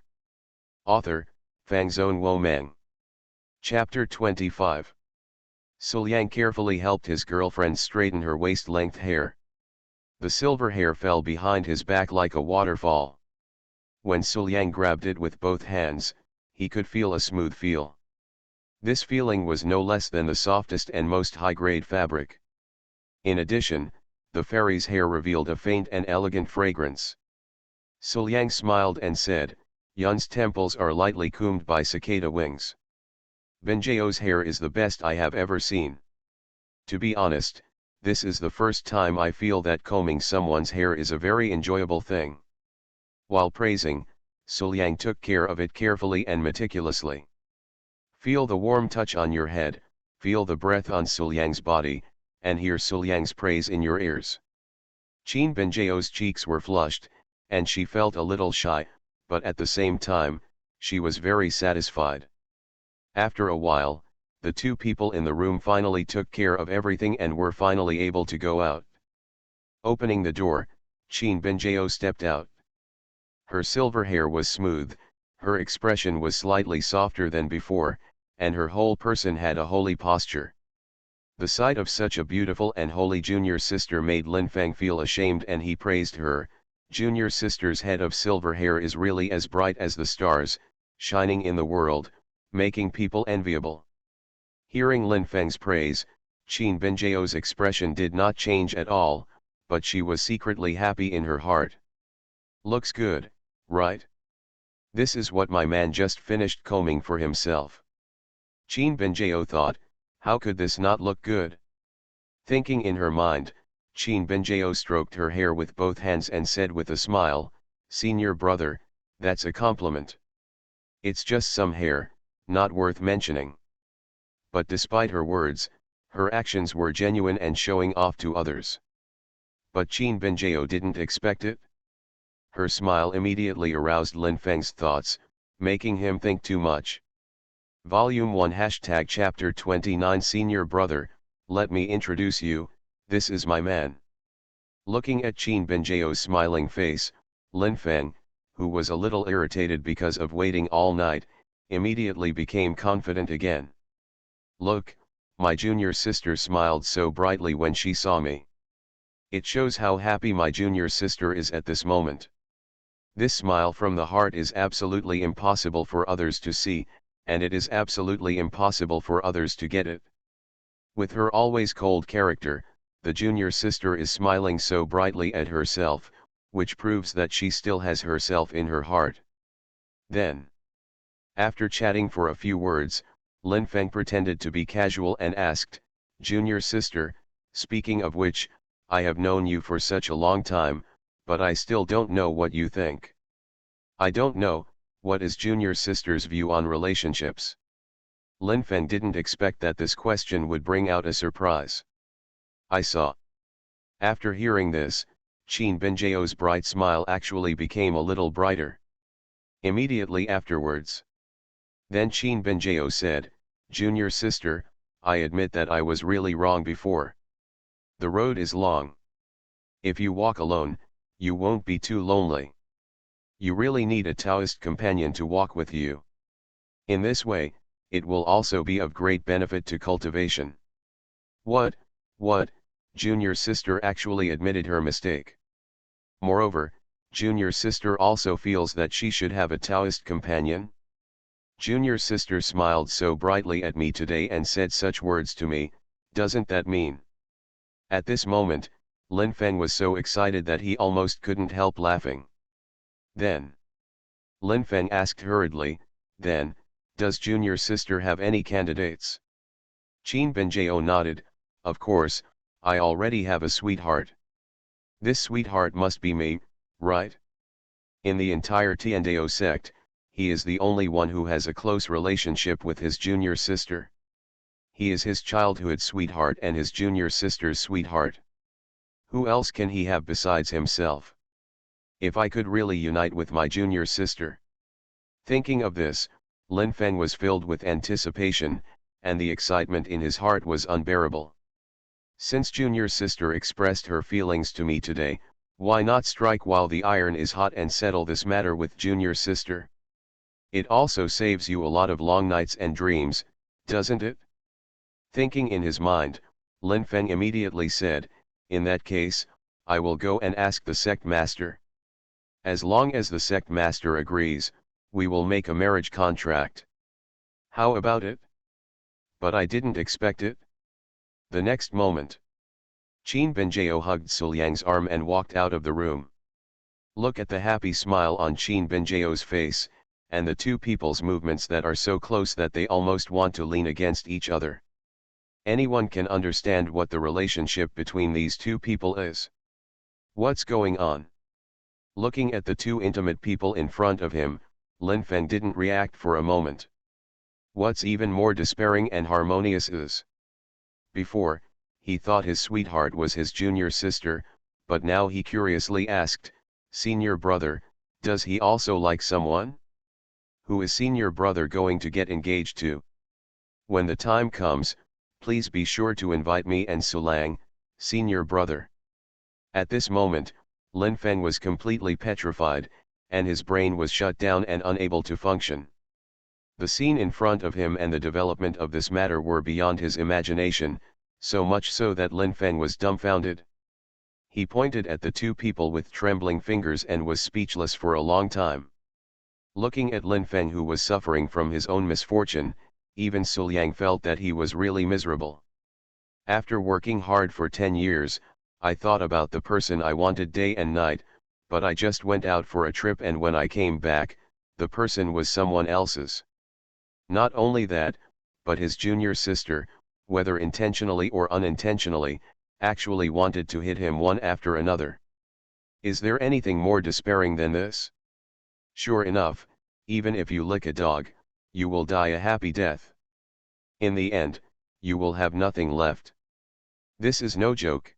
Author, Fangzone Womeng. Chapter 25. Suliang carefully helped his girlfriend straighten her waist-length hair. The silver hair fell behind his back like a waterfall. When Suliang grabbed it with both hands, he could feel a smooth feel. This feeling was no less than the softest and most high-grade fabric. In addition, the fairy's hair revealed a faint and elegant fragrance. Suliang smiled and said, Yun's temples are lightly combed by cicada wings. Binjiao's hair is the best I have ever seen. To be honest, this is the first time I feel that combing someone's hair is a very enjoyable thing. While praising, Suliang took care of it carefully and meticulously. Feel the warm touch on your head, feel the breath on Suliang's body, and hear Suliang's praise in your ears. Qin Binjiao's cheeks were flushed, and she felt a little shy, but at the same time, she was very satisfied. After a while, the two people in the room finally took care of everything and were finally able to go out. Opening the door, Qin Binjiao stepped out. Her silver hair was smooth, her expression was slightly softer than before, and her whole person had a holy posture. The sight of such a beautiful and holy junior sister made Lin Feng feel ashamed, and he praised her. Junior sister's head of silver hair is really as bright as the stars, shining in the world, making people enviable. Hearing Lin Feng's praise, Qin Binjiao's expression did not change at all, but she was secretly happy in her heart. Looks good, right? This is what my man just finished combing for himself. Qin Binjiao thought, how could this not look good? Thinking in her mind, Qin Binjiao stroked her hair with both hands and said with a smile, Senior brother, that's a compliment. It's just some hair, not worth mentioning. But despite her words, her actions were genuine and showing off to others. But Qin Binjiao didn't expect it. Her smile immediately aroused Lin Feng's thoughts, making him think too much. Volume 1 # Chapter 29 Senior brother, let me introduce you, this is my man. Looking at Qin Binjiao's smiling face, Lin Feng, who was a little irritated because of waiting all night, immediately became confident again. Look, my junior sister smiled so brightly when she saw me. It shows how happy my junior sister is at this moment. This smile from the heart is absolutely impossible for others to see, and it is absolutely impossible for others to get it. With her always cold character, the junior sister is smiling so brightly at herself, which proves that she still has herself in her heart. Then, after chatting for a few words, Lin Feng pretended to be casual and asked, Junior sister, speaking of which, I have known you for such a long time, but I still don't know what you think. I don't know, what is junior sister's view on relationships? Lin Feng didn't expect that this question would bring out a surprise. I saw. After hearing this, Qin Binjiao's bright smile actually became a little brighter. Immediately afterwards. Then Qin Binjiao said, Junior sister, I admit that I was really wrong before. The road is long. If you walk alone, you won't be too lonely. You really need a Taoist companion to walk with you. In this way, it will also be of great benefit to cultivation. What, Junior sister actually admitted her mistake. Moreover, Junior sister also feels that she should have a Taoist companion. Junior sister smiled so brightly at me today and said such words to me, doesn't that mean? At this moment, Lin Feng was so excited that he almost couldn't help laughing. Then Lin Feng asked hurriedly, then, does Junior sister have any candidates? Qin Benjio nodded, of course, I already have a sweetheart. This sweetheart must be me, right? In the entire Tiandao sect, he is the only one who has a close relationship with his junior sister. He is his childhood sweetheart and his junior sister's sweetheart. Who else can he have besides himself? If I could really unite with my junior sister. Thinking of this, Lin Feng was filled with anticipation, and the excitement in his heart was unbearable. Since junior sister expressed her feelings to me today, why not strike while the iron is hot and settle this matter with junior sister? It also saves you a lot of long nights and dreams, doesn't it? Thinking in his mind, Lin Feng immediately said, in that case, I will go and ask the sect master. As long as the sect master agrees, we will make a marriage contract. How about it? But I didn't expect it. The next moment, Qin Benjio hugged Suliang's arm and walked out of the room. Look at the happy smile on Qin Benjio's face, and the two people's movements that are so close that they almost want to lean against each other. Anyone can understand what the relationship between these two people is. What's going on? Looking at the two intimate people in front of him, Lin Feng didn't react for a moment. What's even more despairing and harmonious is, before, he thought his sweetheart was his junior sister, but now he curiously asked, senior brother, does he also like someone? Who is senior brother going to get engaged to? When the time comes, please be sure to invite me and Sulang, senior brother. At this moment, Lin Feng was completely petrified, and his brain was shut down and unable to function. The scene in front of him and the development of this matter were beyond his imagination, so much so that Lin Feng was dumbfounded. He pointed at the two people with trembling fingers and was speechless for a long time. Looking at Lin Feng, who was suffering from his own misfortune, even Suliang felt that he was really miserable. After working hard for 10 years, I thought about the person I wanted day and night, but I just went out for a trip and when I came back, the person was someone else's. Not only that, but his junior sister, whether intentionally or unintentionally, actually wanted to hit him one after another. Is there anything more despairing than this? Sure enough, even if you lick a dog, you will die a happy death. In the end, you will have nothing left. This is no joke.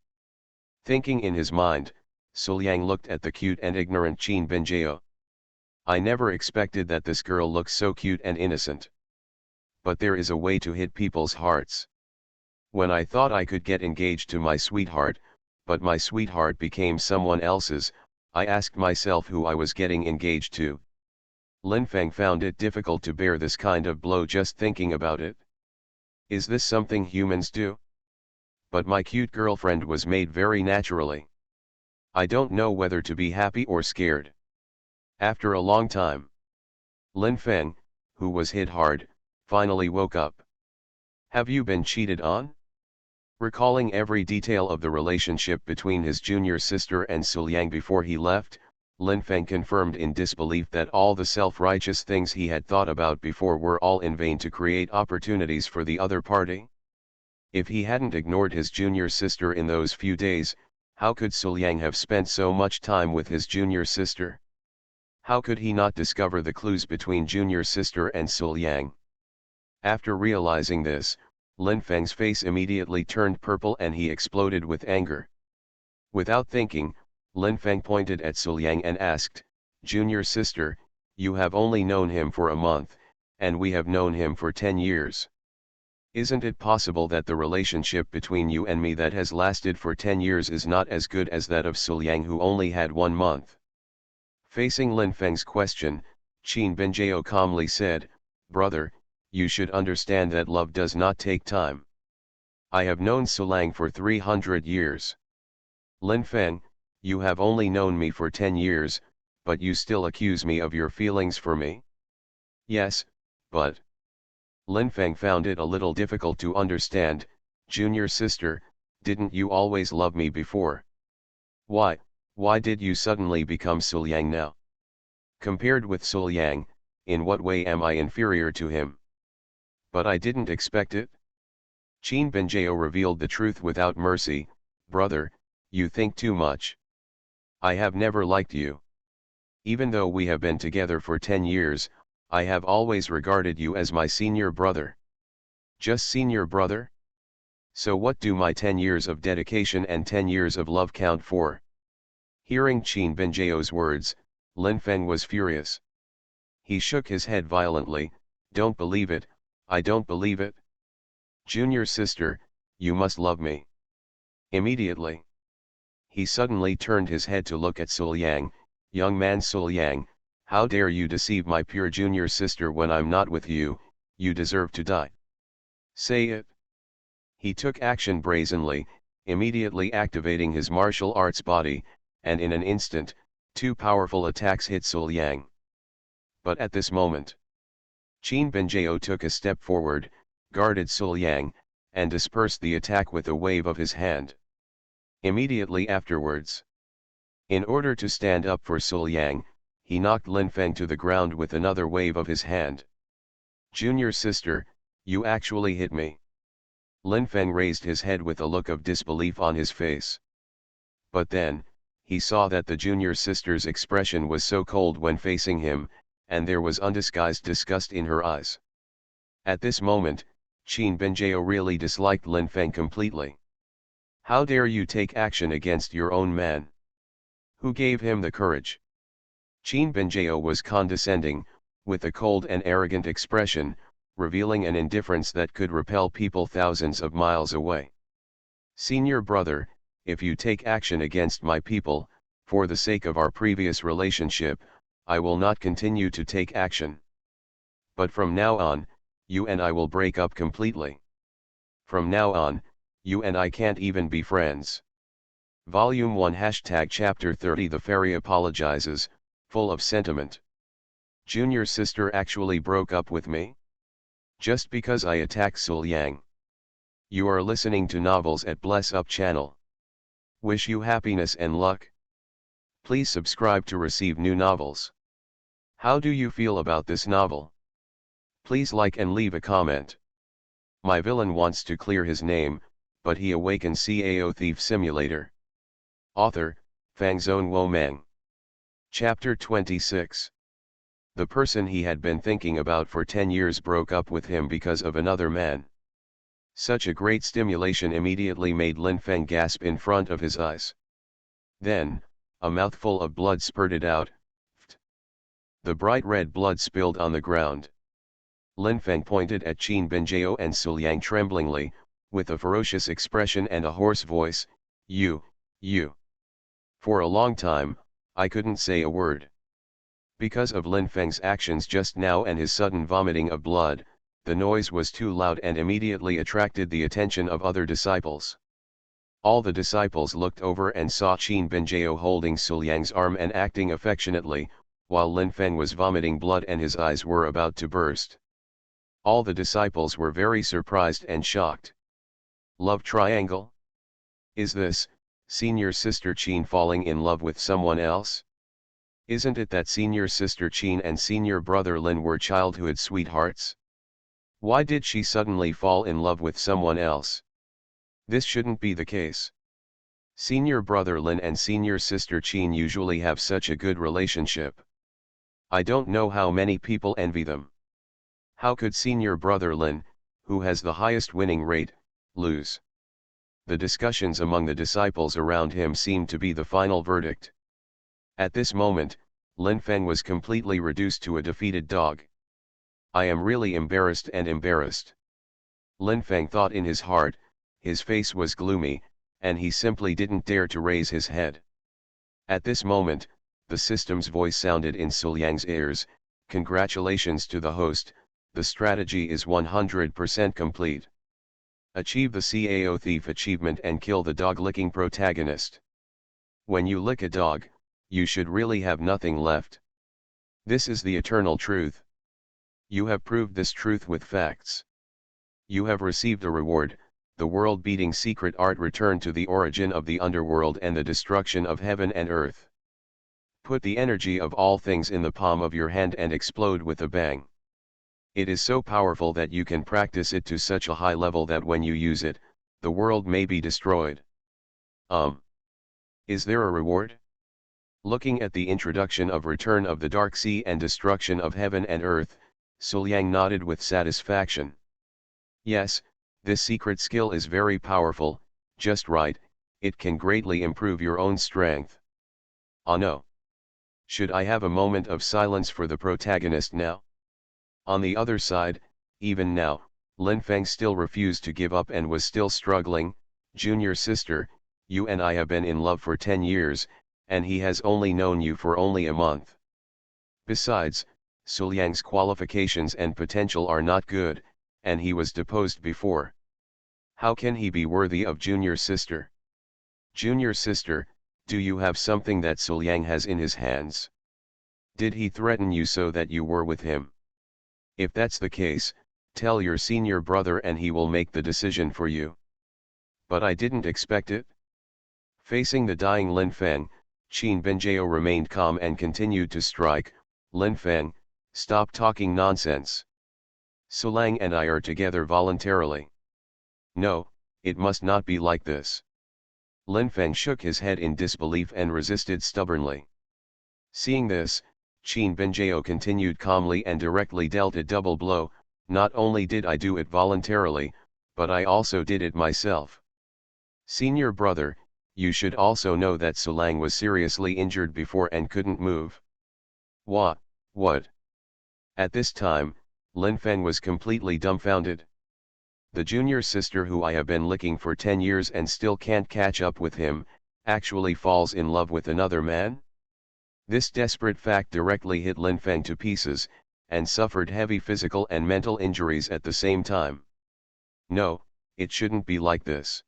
Thinking in his mind, Suliang looked at the cute and ignorant Qin Benjio. I never expected that this girl looks so cute and innocent. But there is a way to hit people's hearts. When I thought I could get engaged to my sweetheart, but my sweetheart became someone else's, I asked myself who I was getting engaged to. Lin Feng found it difficult to bear this kind of blow just thinking about it. Is this something humans do? But my cute girlfriend was made very naturally. I don't know whether to be happy or scared. After a long time, Lin Feng, who was hit hard, finally woke up. Have you been cheated on? Recalling every detail of the relationship between his junior sister and Suliang before he left, Lin Feng confirmed in disbelief that all the self-righteous things he had thought about before were all in vain to create opportunities for the other party. If he hadn't ignored his junior sister in those few days, how could Suliang have spent so much time with his junior sister? How could he not discover the clues between junior sister and Suliang? After realizing this, Lin Feng's face immediately turned purple and he exploded with anger. Without thinking, Lin Feng pointed at Suliang and asked, Junior sister, you have only known him for a month, and we have known him for 10 years. Isn't it possible that the relationship between you and me that has lasted for 10 years is not as good as that of Suliang, who only had 1 month? Facing Lin Feng's question, Qin Benjiao calmly said, "Brother, you should understand that love does not take time. I have known Suliang for 300 years. Lin Feng, you have only known me for 10 years, but you still accuse me of your feelings for me?" "Yes, but..." Lin Feng found it a little difficult to understand. "Junior sister, didn't you always love me before? Why did you suddenly become Suliang now? Compared with Suliang, in what way am I inferior to him?" "But I didn't expect it." Qin Benjiao revealed the truth without mercy. "Brother, you think too much. I have never liked you. Even though we have been together for 10 years, I have always regarded you as my senior brother." "Just senior brother? So what do my 10 years of dedication and 10 years of love count for?" Hearing Qin Benjiao's words, Lin Feng was furious. He shook his head violently. "Don't believe it, I don't believe it. Junior sister, you must love me immediately." He suddenly turned his head to look at Suliang. "Young man Suliang, how dare you deceive my pure junior sister when I'm not with you? You deserve to die. Say it." He took action brazenly, immediately activating his martial arts body, and in an instant, 2 powerful attacks hit Suliang. But at this moment, Qin Benjiao took a step forward, guarded Suliang, and dispersed the attack with a wave of his hand. Immediately afterwards, in order to stand up for Suliang, he knocked Lin Feng to the ground with another wave of his hand. "Junior sister, you actually hit me." Lin Feng raised his head with a look of disbelief on his face. But then, he saw that the junior sister's expression was so cold when facing him, and there was undisguised disgust in her eyes. At this moment, Qin Benjiao really disliked Lin Feng completely. "How dare you take action against your own man? Who gave him the courage?" Qin Benjiao was condescending, with a cold and arrogant expression, revealing an indifference that could repel people thousands of miles away. "Senior brother, if you take action against my people, for the sake of our previous relationship, I will not continue to take action. But from now on, you and I will break up completely. From now on, you and I can't even be friends." Volume 1 Chapter 30 The Fairy apologizes, full of sentiment. "Junior sister actually broke up with me? Just because I attacked Suliang." You are listening to novels at Bless Up channel. Wish you happiness and luck. Please subscribe to receive new novels. How do you feel about this novel? Please like and leave a comment. My villain wants to clear his name, but he awakens Cao Thief Simulator. Author, Fangzone Womang. Chapter 26. The person he had been thinking about for 10 years broke up with him because of another man. Such a great stimulation immediately made Lin Feng gasp in front of his eyes. Then, a mouthful of blood spurted out. The bright red blood spilled on the ground. Lin Feng pointed at Qin Benjiao and Suliang tremblingly, with a ferocious expression and a hoarse voice. You. For a long time, I couldn't say a word. Because of Lin Feng's actions just now and his sudden vomiting of blood, the noise was too loud and immediately attracted the attention of other disciples. All the disciples looked over and saw Qin Benjiao holding Suliang's arm and acting affectionately, while Lin Feng was vomiting blood and his eyes were about to burst. All the disciples were very surprised and shocked. Love triangle? Is this, senior sister Qin falling in love with someone else? Isn't it that senior sister Qin and senior brother Lin were childhood sweethearts? Why did she suddenly fall in love with someone else? This shouldn't be the case. Senior brother Lin and senior sister Qin usually have such a good relationship. I don't know how many people envy them. How could senior brother Lin, who has the highest winning rate, lose? The discussions among the disciples around him seemed to be the final verdict. At this moment, Lin Feng was completely reduced to a defeated dog. I am really embarrassed and embarrassed. Lin Feng thought in his heart, his face was gloomy, and he simply didn't dare to raise his head. At this moment, the system's voice sounded in Su Liang's ears, "Congratulations to the host, the strategy is 100% complete. Achieve the Cao Thief achievement and kill the dog-licking protagonist. When you lick a dog, you should really have nothing left. This is the eternal truth. You have proved this truth with facts. You have received a reward, the world-beating secret art return to the origin of the underworld and the destruction of heaven and earth. Put the energy of all things in the palm of your hand and explode with a bang. It is so powerful that you can practice it to such a high level that when you use it, the world may be destroyed. Is there a reward?" Looking at the introduction of Return of the Dark Sea and Destruction of Heaven and Earth, Su Liang nodded with satisfaction. "Yes, this secret skill is very powerful, just right, it can greatly improve your own strength. Ah no. Should I have a moment of silence for the protagonist now?" On the other side, even now, Lin Feng still refused to give up and was still struggling. "Junior sister, you and I have been in love for 10 years, and he has only known you for only a month. Besides, Su Liang's qualifications and potential are not good, and he was deposed before. How can he be worthy of junior sister? Junior sister, do you have something that Su Liang has in his hands? Did he threaten you so that you were with him? If that's the case, tell your senior brother and he will make the decision for you." "But I didn't expect it." Facing the dying Lin Feng, Qin Benjiao remained calm and continued to strike. "Lin Feng, stop talking nonsense. Su Liang and I are together voluntarily. No, it must not be like this." Lin Feng shook his head in disbelief and resisted stubbornly. Seeing this, Qin Benjiao continued calmly and directly dealt a double blow. "Not only did I do it voluntarily, but I also did it myself. Senior brother, you should also know that Su Liang was seriously injured before and couldn't move." What? At this time, Lin Feng was completely dumbfounded. The junior sister who I have been licking for 10 years and still can't catch up with him, actually falls in love with another man? This desperate fact directly hit Lin Feng to pieces, and suffered heavy physical and mental injuries at the same time. "No, it shouldn't be like this.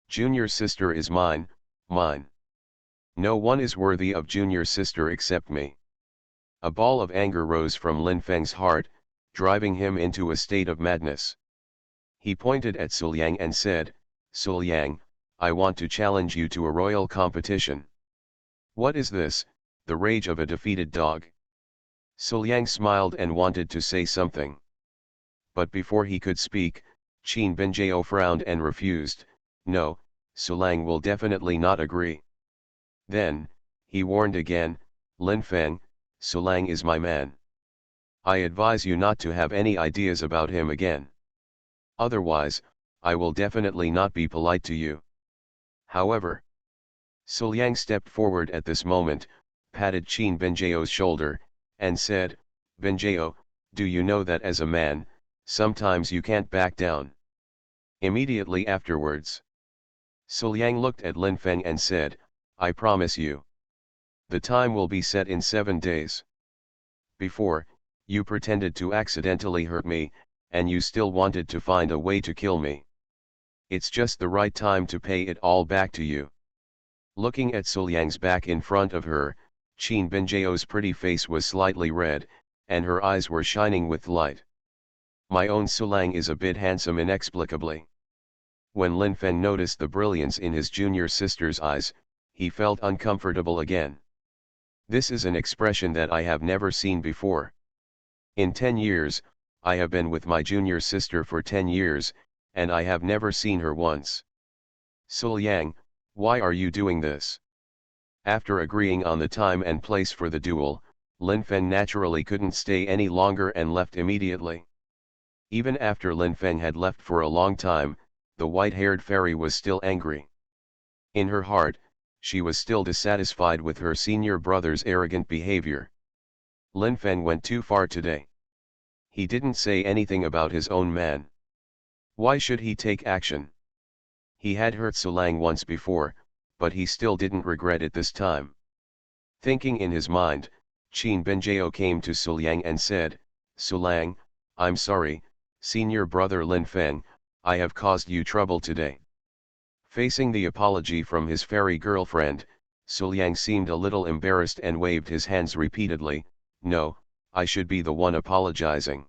Junior sister is mine. No one is worthy of junior sister except me." A ball of anger rose from Lin Feng's heart, driving him into a state of madness. He pointed at Su Liang and said, "Su Liang, I want to challenge you to a royal competition." "What is this, the rage of a defeated dog?" Su Liang smiled and wanted to say something. But before he could speak, Qin Benjiao frowned and refused. "No, Su Liang will definitely not agree." Then, he warned again, "Lin Feng, Su Liang is my man. I advise you not to have any ideas about him again. Otherwise, I will definitely not be polite to you." However, Su Liang stepped forward at this moment, patted Qin Benjiao's shoulder, and said, "Benjiao, do you know that as a man, sometimes you can't back down?" Immediately afterwards, Su Liang looked at Lin Feng and said, "I promise you. The time will be set in 7 days. Before, you pretended to accidentally hurt me, and you still wanted to find a way to kill me. It's just the right time to pay it all back to you." Looking at Su Liang's back in front of her, Qin Benjiao's pretty face was slightly red, and her eyes were shining with light. "My own Su Liang is a bit handsome inexplicably." When Lin Feng noticed the brilliance in his junior sister's eyes, he felt uncomfortable again. "This is an expression that I have never seen before. In 10 years, I have been with my junior sister for 10 years, and I have never seen her once. Su Liang, why are you doing this?" After agreeing on the time and place for the duel, Lin Feng naturally couldn't stay any longer and left immediately. Even after Lin Feng had left for a long time, the white-haired fairy was still angry. In her heart, she was still dissatisfied with her senior brother's arrogant behavior. Lin Feng went too far today. He didn't say anything about his own man. Why should he take action? He had hurt Sulang once before, but he still didn't regret it this time. Thinking in his mind, Qin Benjao came to Sulang and said, "Sulang, I'm sorry, senior brother Lin Feng, I have caused you trouble today." Facing the apology from his fairy girlfriend, Sulang seemed a little embarrassed and waved his hands repeatedly. "No, I should be the one apologizing."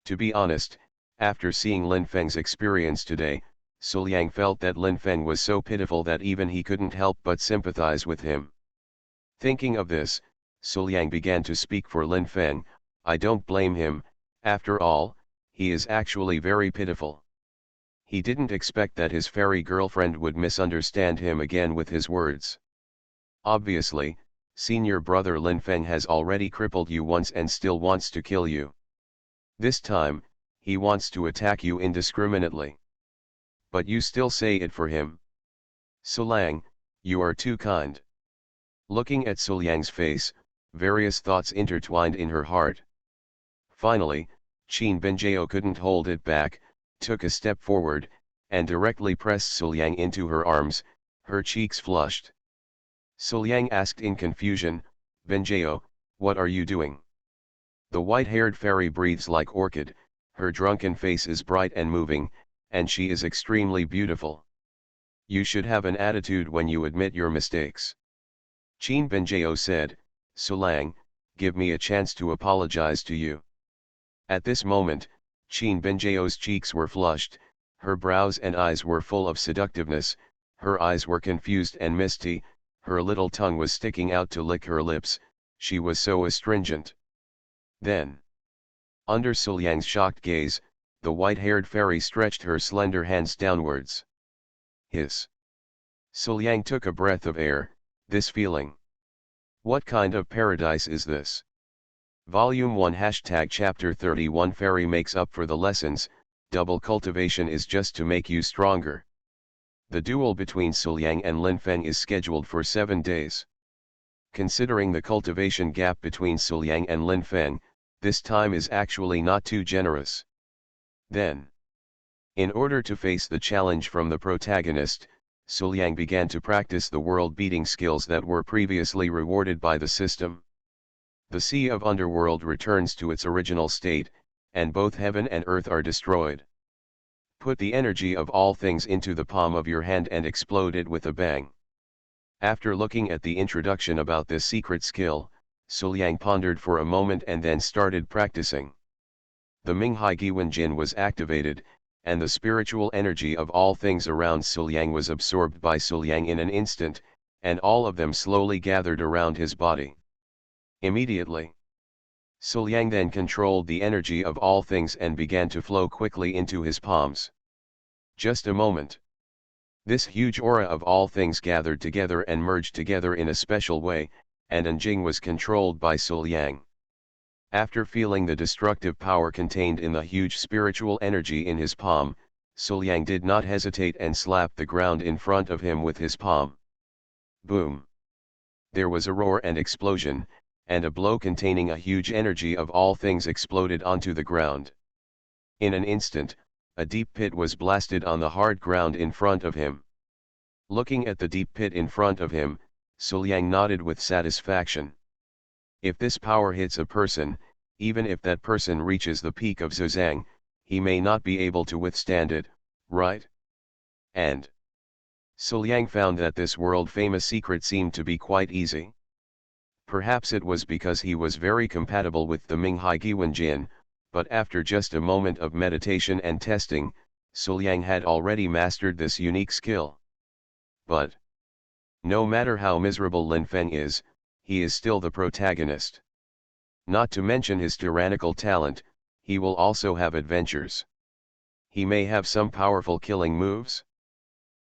To be honest, after seeing Lin Feng's experience today, Suliang felt that Lin Feng was so pitiful that even he couldn't help but sympathize with him. Thinking of this, Suliang began to speak for Lin Feng. "I don't blame him, after all, he is actually very pitiful." He didn't expect that his fairy girlfriend would misunderstand him again with his words. "Obviously, senior brother Lin Feng has already crippled you once and still wants to kill you. This time, he wants to attack you indiscriminately. But you still say it for him. Sulang, you are too kind." Looking at Suliang's face, various thoughts intertwined in her heart. Finally, Qin Benjao couldn't hold it back, took a step forward, and directly pressed Suliang into her arms, her cheeks flushed. Suliang asked in confusion, "Benjao, what are you doing?" The white-haired fairy breathes like orchid, her drunken face is bright and moving, and she is extremely beautiful. "You should have an attitude when you admit your mistakes." Qin Benjao said, "Sulang, give me a chance to apologize to you." At this moment, Qin Benjao's cheeks were flushed, her brows and eyes were full of seductiveness, her eyes were confused and misty, her little tongue was sticking out to lick her lips, she was so astringent. Then, under Suliang's shocked gaze, the white-haired fairy stretched her slender hands downwards. Hiss. Suliang took a breath of air. This feeling. What kind of paradise is this? Volume 1 Chapter 31 Fairy makes up for the lessons, double cultivation is just to make you stronger. The duel between Suliang and Lin Feng is scheduled for 7 days. Considering the cultivation gap between Suliang and Lin Feng, this time is actually not too generous. Then, in order to face the challenge from the protagonist, Suliang began to practice the world-beating skills that were previously rewarded by the system. The sea of underworld returns to its original state, and both heaven and earth are destroyed. Put the energy of all things into the palm of your hand and explode it with a bang. After looking at the introduction about this secret skill, Suliang pondered for a moment and then started practicing. The Minghai Giwen Jin was activated, and the spiritual energy of all things around Suliang was absorbed by Suliang in an instant, and all of them slowly gathered around his body. Immediately, Suliang then controlled the energy of all things and began to flow quickly into his palms. Just a moment. This huge aura of all things gathered together and merged together in a special way, and Anjing was controlled by Suliang. After feeling the destructive power contained in the huge spiritual energy in his palm, Suliang did not hesitate and slapped the ground in front of him with his palm. Boom! There was a roar and explosion, and a blow containing a huge energy of all things exploded onto the ground. In an instant, a deep pit was blasted on the hard ground in front of him. Looking at the deep pit in front of him, Suliang nodded with satisfaction. If this power hits a person, even if that person reaches the peak of Zhuzang, he may not be able to withstand it, right? And Suliang found that this world-famous secret seemed to be quite easy. Perhaps it was because he was very compatible with the Minghai Giwen Jin, but after just a moment of meditation and testing, Suliang had already mastered this unique skill. But no matter how miserable Lin Feng is, he is still the protagonist. Not to mention his tyrannical talent, he will also have adventures. He may have some powerful killing moves.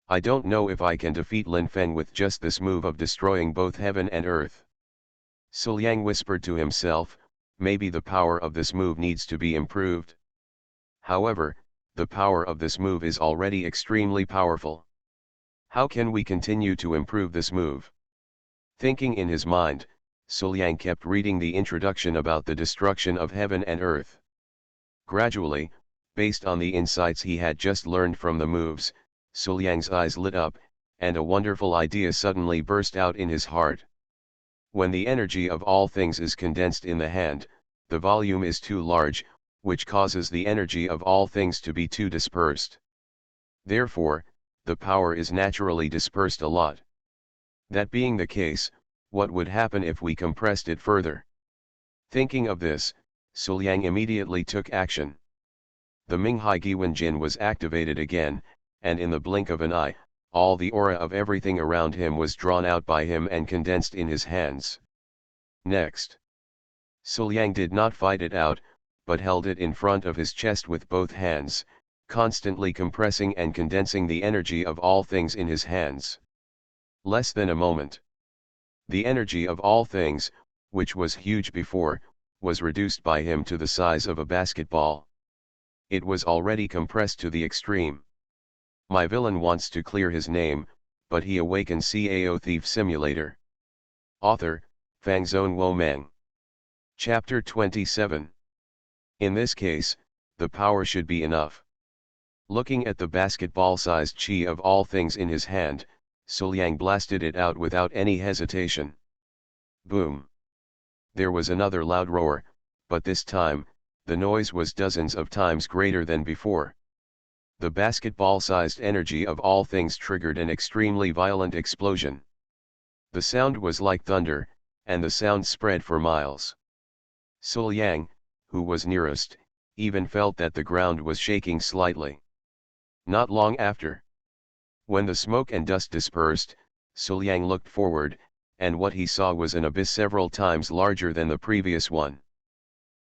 I don't know if I can defeat Lin Feng with just this move of destroying both heaven and earth. Suliang whispered to himself, maybe the power of this move needs to be improved. However, the power of this move is already extremely powerful. How can we continue to improve this move? Thinking in his mind, Suliang kept reading the introduction about the destruction of heaven and earth. Gradually, Based on the insights he had just learned from the moves, Suliang's eyes lit up, and a wonderful idea suddenly burst out in his heart. When the energy of all things is condensed in the hand, the volume is too large, which causes the energy of all things to be too dispersed. Therefore, the power is naturally dispersed a lot. That being the case, what would happen if we compressed it further? Thinking of this, Suliang immediately took action. The Minghai Giwen Jin was activated again, and in the blink of an eye, all the aura of everything around him was drawn out by him and condensed in his hands. Next, Suliang did not fight it out, but held it in front of his chest with both hands, constantly compressing and condensing the energy of all things in his hands. Less than a moment. The energy of all things, which was huge before, was reduced by him to the size of a basketball. It was already compressed to the extreme. My villain wants to clear his name, but he awakens Cao Thief Simulator. Author, Fangzone Womeng. Chapter 27. In this case, the power should be enough. Looking at the basketball-sized chi of all things in his hand, Suliang blasted it out without any hesitation. Boom! There was another loud roar, but this time, the noise was dozens of times greater than before. The basketball-sized energy of all things triggered an extremely violent explosion. The sound was like thunder, and the sound spread for miles. Suliang, who was nearest, even felt that the ground was shaking slightly. Not long after, when the smoke and dust dispersed, Suliang looked forward, and what he saw was an abyss several times larger than the previous one.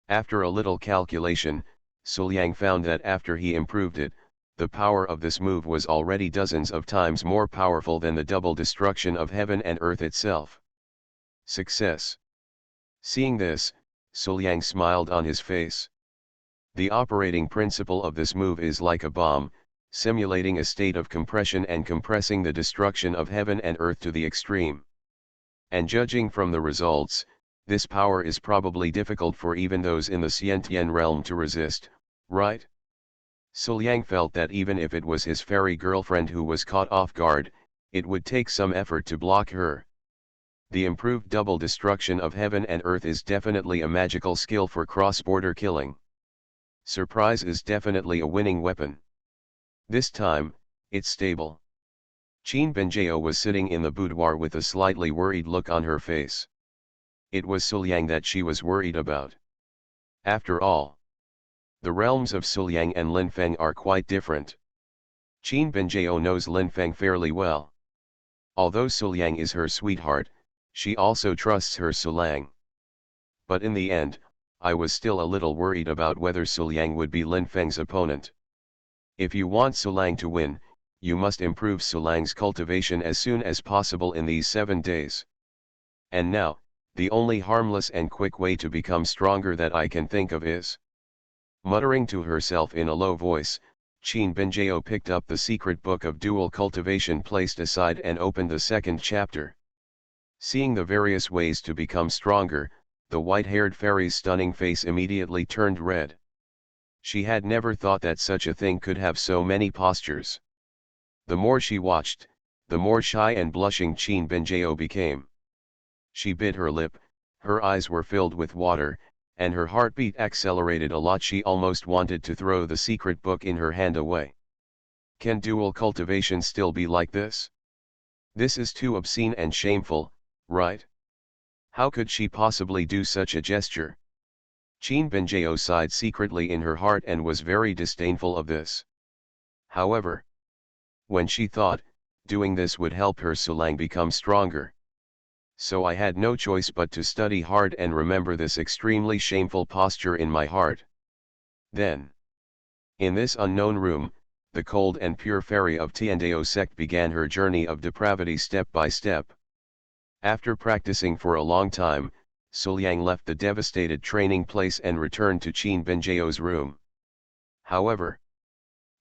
After a little calculation, Suliang found that after he improved it, the power of this move was already dozens of times more powerful than the double destruction of heaven and earth itself. Success. Seeing this, Suliang smiled on his face. The operating principle of this move is like a bomb, simulating a state of compression and compressing the destruction of heaven and earth to the extreme. And judging from the results, this power is probably difficult for even those in the Xiantian realm to resist, right? Suliang felt that even if it was his fairy girlfriend who was caught off guard, it would take some effort to block her. The improved double destruction of heaven and earth is definitely a magical skill for cross-border killing. Surprise is definitely a winning weapon. This time, it's stable. Qin Benjao was sitting in the boudoir with a slightly worried look on her face. It was Suliang that she was worried about. After all, the realms of Suliang and Linfeng are quite different. Qin Benjao knows Linfeng fairly well. Although Suliang is her sweetheart, she also trusts her Suliang. But in the end, I was still a little worried about whether Suliang would be Linfeng's opponent. If you want Suliang to win, you must improve Suliang's cultivation as soon as possible in these 7 days. And now, the only harmless and quick way to become stronger that I can think of is... Muttering to herself in a low voice, Qin Benjao picked up the secret book of dual cultivation placed aside and opened the second chapter. Seeing the various ways to become stronger, the white-haired fairy's stunning face immediately turned red. She had never thought that such a thing could have so many postures. The more she watched, the more shy and blushing Qin Benjao became. She bit her lip, her eyes were filled with water, and her heartbeat accelerated a lot. She almost wanted to throw the secret book in her hand away. Can dual cultivation still be like this? This is too obscene and shameful, right? How could she possibly do such a gesture? Qin Benjao sighed secretly in her heart and was very disdainful of this. However, when she thought, doing this would help her Suliang become stronger. So I had no choice but to study hard and remember this extremely shameful posture in my heart. Then, in this unknown room, the cold and pure fairy of Tiandao sect began her journey of depravity step by step. After practicing for a long time, Suliang left the devastated training place and returned to Qin Benjao's room. However,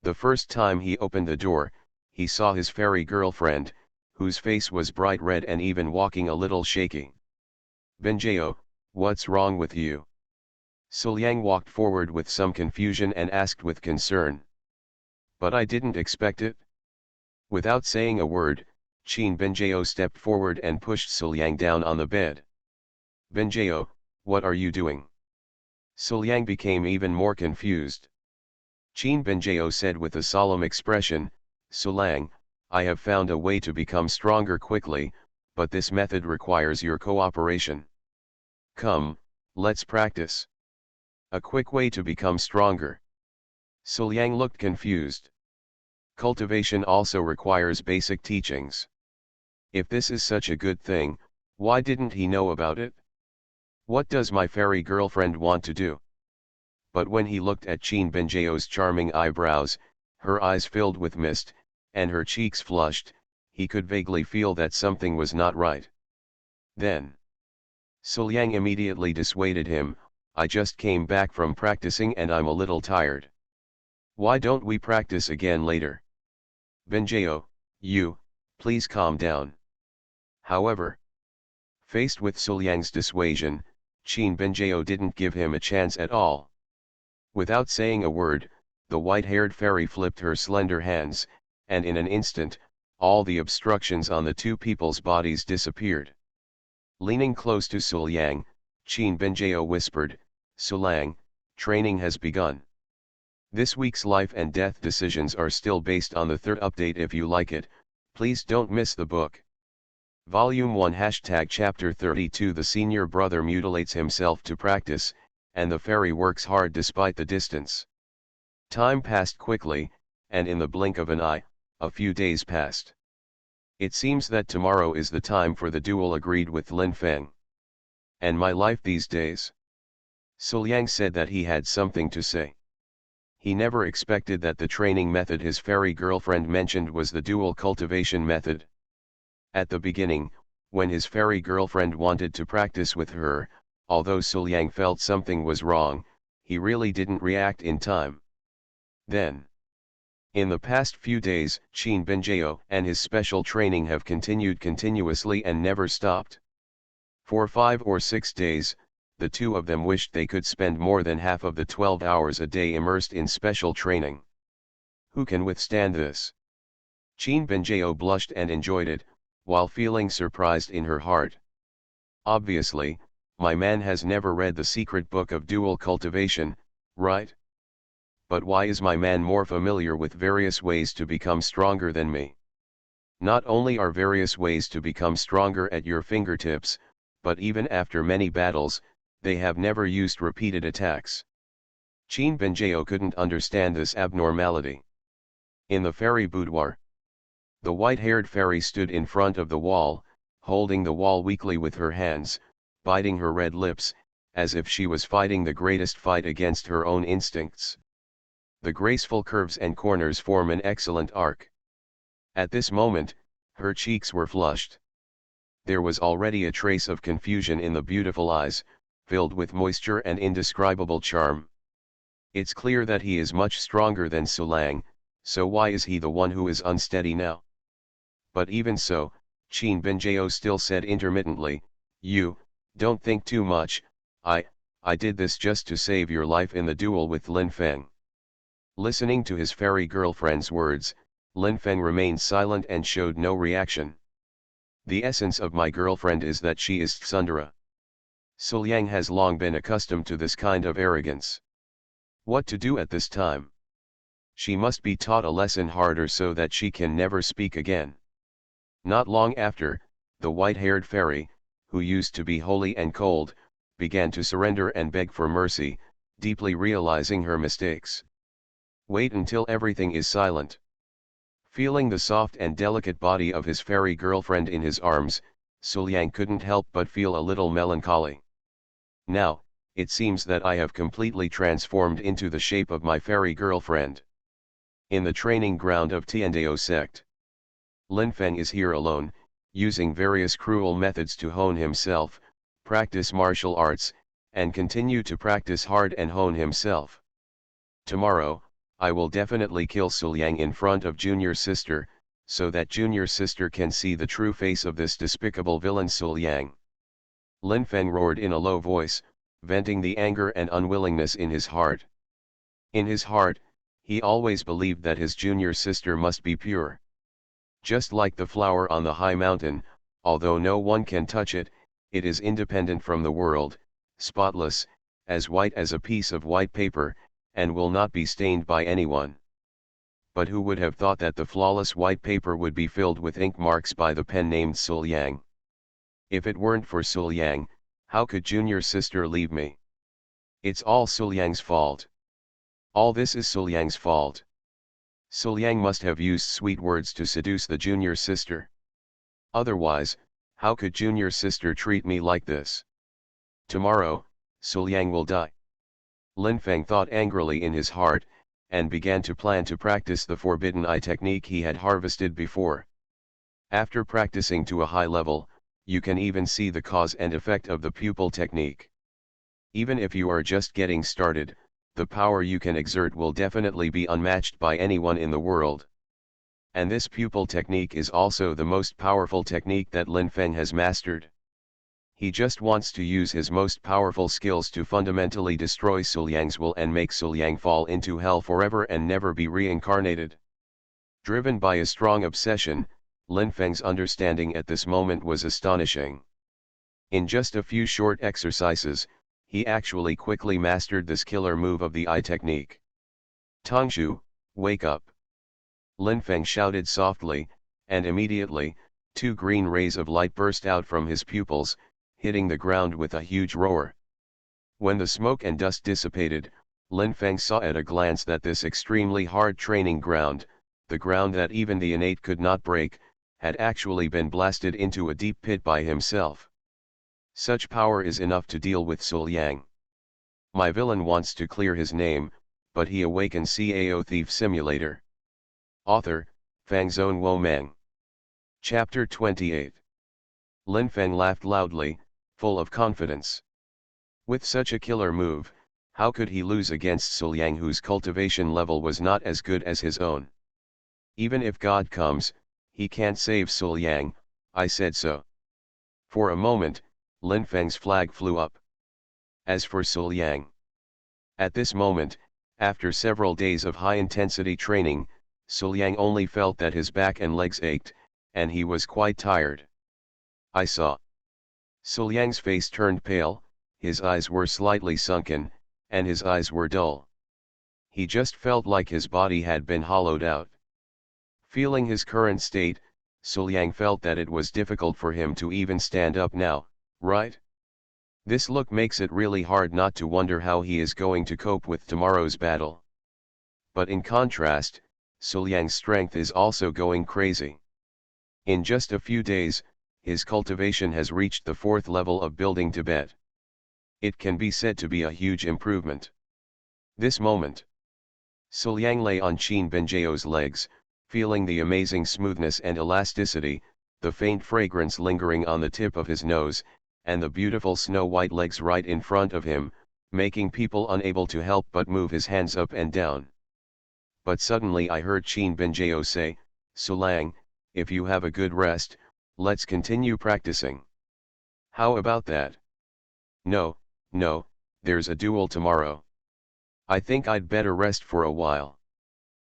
the first time he opened the door, he saw his fairy girlfriend, whose face was bright red and even walking a little shaky. "Benjao, what's wrong with you?" Su Liang walked forward with some confusion and asked with concern. But I didn't expect it. Without saying a word, Qin Benjiao stepped forward and pushed Su Liang down on the bed. Benjiao, what are you doing? Su Liang became even more confused. Qin Benjiao said with a solemn expression, Su Liang, I have found a way to become stronger quickly, but this method requires your cooperation. Come, let's practice. A quick way to become stronger. Su Liang looked confused. Cultivation also requires basic teachings. If this is such a good thing, why didn't he know about it? What does my fairy girlfriend want to do? But when he looked at Qin Benjiao's charming eyebrows, her eyes filled with mist, and her cheeks flushed, he could vaguely feel that something was not right. Then, Su Liang immediately dissuaded him, I just came back from practicing and I'm a little tired. Why don't we practice again later? Benjiao, please calm down. However, faced with Su Liang's dissuasion, Qin Benjiao didn't give him a chance at all. Without saying a word, the white-haired fairy flipped her slender hands, and in an instant, all the obstructions on the two people's bodies disappeared. Leaning close to Su Liang, Qin Benjiao whispered, Su Liang, training has begun. This week's life and death decisions are still based on the third update. If you like it, please don't miss the book. Volume 1 Chapter 32 The senior brother mutilates himself to practice, and the fairy works hard despite the distance. Time passed quickly, and in the blink of an eye, a few days passed. It seems that tomorrow is the time for the duel agreed with Lin Feng. And my life these days? Su Liang said that he had something to say. He never expected that the training method his fairy girlfriend mentioned was the dual cultivation method. At the beginning, when his fairy girlfriend wanted to practice with her, although Su Liang felt something was wrong, he really didn't react in time. Then, in the past few days, Qin Benjiao and his special training have continued continuously and never stopped. For 5 or 6 days, the two of them wished they could spend more than half of the 12 hours a day immersed in special training. Who can withstand this? Qin Benjiao blushed and enjoyed it, while feeling surprised in her heart. Obviously, my man has never read the secret book of dual cultivation, right? But why is my man more familiar with various ways to become stronger than me? Not only are various ways to become stronger at your fingertips, but even after many battles, they have never used repeated attacks. Qin Benjiao couldn't understand this abnormality. In the fairy boudoir, the white-haired fairy stood in front of the wall, holding the wall weakly with her hands, biting her red lips, as if she was fighting the greatest fight against her own instincts. The graceful curves and corners form an excellent arc. At this moment, her cheeks were flushed. There was already a trace of confusion in the beautiful eyes, filled with moisture and indescribable charm. It's clear that he is much stronger than Su Liang, so why is he the one who is unsteady now? But even so, Qin Benjiao still said intermittently, don't think too much, I did this just to save your life in the duel with Lin Feng. Listening to his fairy girlfriend's words, Lin Feng remained silent and showed no reaction. The essence of my girlfriend is that she is tsundere. Su Liang has long been accustomed to this kind of arrogance. What to do at this time? She must be taught a lesson harder so that she can never speak again. Not long after, the white-haired fairy, who used to be holy and cold, began to surrender and beg for mercy, deeply realizing her mistakes. Wait until everything is silent. Feeling the soft and delicate body of his fairy girlfriend in his arms, Su Liang couldn't help but feel a little melancholy. Now, it seems that I have completely transformed into the shape of my fairy girlfriend. In the training ground of Tiandao sect, Lin Feng is here alone, using various cruel methods to hone himself, practice martial arts, and continue to practice hard and hone himself. Tomorrow, I will definitely kill Su Liang in front of Junior Sister, so that Junior Sister can see the true face of this despicable villain Su Liang. Lin Feng roared in a low voice, venting the anger and unwillingness in his heart. In his heart, he always believed that his junior sister must be pure. Just like the flower on the high mountain, although no one can touch it, it is independent from the world, spotless, as white as a piece of white paper, and will not be stained by anyone. But who would have thought that the flawless white paper would be filled with ink marks by the pen named Sul Yang? If it weren't for Sul Yang, how could junior sister leave me? It's all Sul Yang's fault. All this is Sul Yang's fault. Sul Yang must have used sweet words to seduce the junior sister. Otherwise, how could junior sister treat me like this? Tomorrow, Sul Yang will die. Lin Feng thought angrily in his heart, and began to plan to practice the forbidden eye technique he had harvested before. After practicing to a high level, you can even see the cause and effect of the pupil technique. Even if you are just getting started, the power you can exert will definitely be unmatched by anyone in the world. And this pupil technique is also the most powerful technique that Lin Feng has mastered. He just wants to use his most powerful skills to fundamentally destroy Sul Yang's will and make Sul Yang fall into hell forever and never be reincarnated. Driven by a strong obsession, Lin Feng's understanding at this moment was astonishing. In just a few short exercises, he actually quickly mastered this killer move of the eye technique. Tongshu, wake up! Lin Feng shouted softly, and immediately, 2 green rays of light burst out from his pupils, hitting the ground with a huge roar. When the smoke and dust dissipated, Lin Feng saw at a glance that this extremely hard training ground, the ground that even the innate could not break, had actually been blasted into a deep pit by himself. Such power is enough to deal with Sul Yang. My villain wants to clear his name, but he awakens Cao Thief Simulator. Author, Fangzone Womang. Chapter 28. Lin Feng laughed loudly, full of confidence. With such a killer move, how could he lose against Sul Yang, whose cultivation level was not as good as his own? Even if God comes, he can't save Sul Yang, I said so. For a moment, Lin Feng's flag flew up. As for Sul Yang. At this moment, after several days of high-intensity training, Sul Yang only felt that his back and legs ached, and he was quite tired. I saw. Sul Yang's face turned pale, his eyes were slightly sunken, and his eyes were dull. He just felt like his body had been hollowed out. Feeling his current state, Sul Yang felt that it was difficult for him to even stand up now, right? This look makes it really hard not to wonder how he is going to cope with tomorrow's battle. But in contrast, Sul Yang's strength is also going crazy. In just a few days, his cultivation has reached the 4th level of building Tibet. It can be said to be a huge improvement. This moment, Sul Yang lay on Qin Benjiao's legs, feeling the amazing smoothness and elasticity, the faint fragrance lingering on the tip of his nose, and the beautiful snow-white legs right in front of him, making people unable to help but move his hands up and down. But suddenly I heard Qin Benjiao say, "Sulang, if you have a good rest, let's continue practicing." "How about that?" No, there's a duel tomorrow. I think I'd better rest for a while."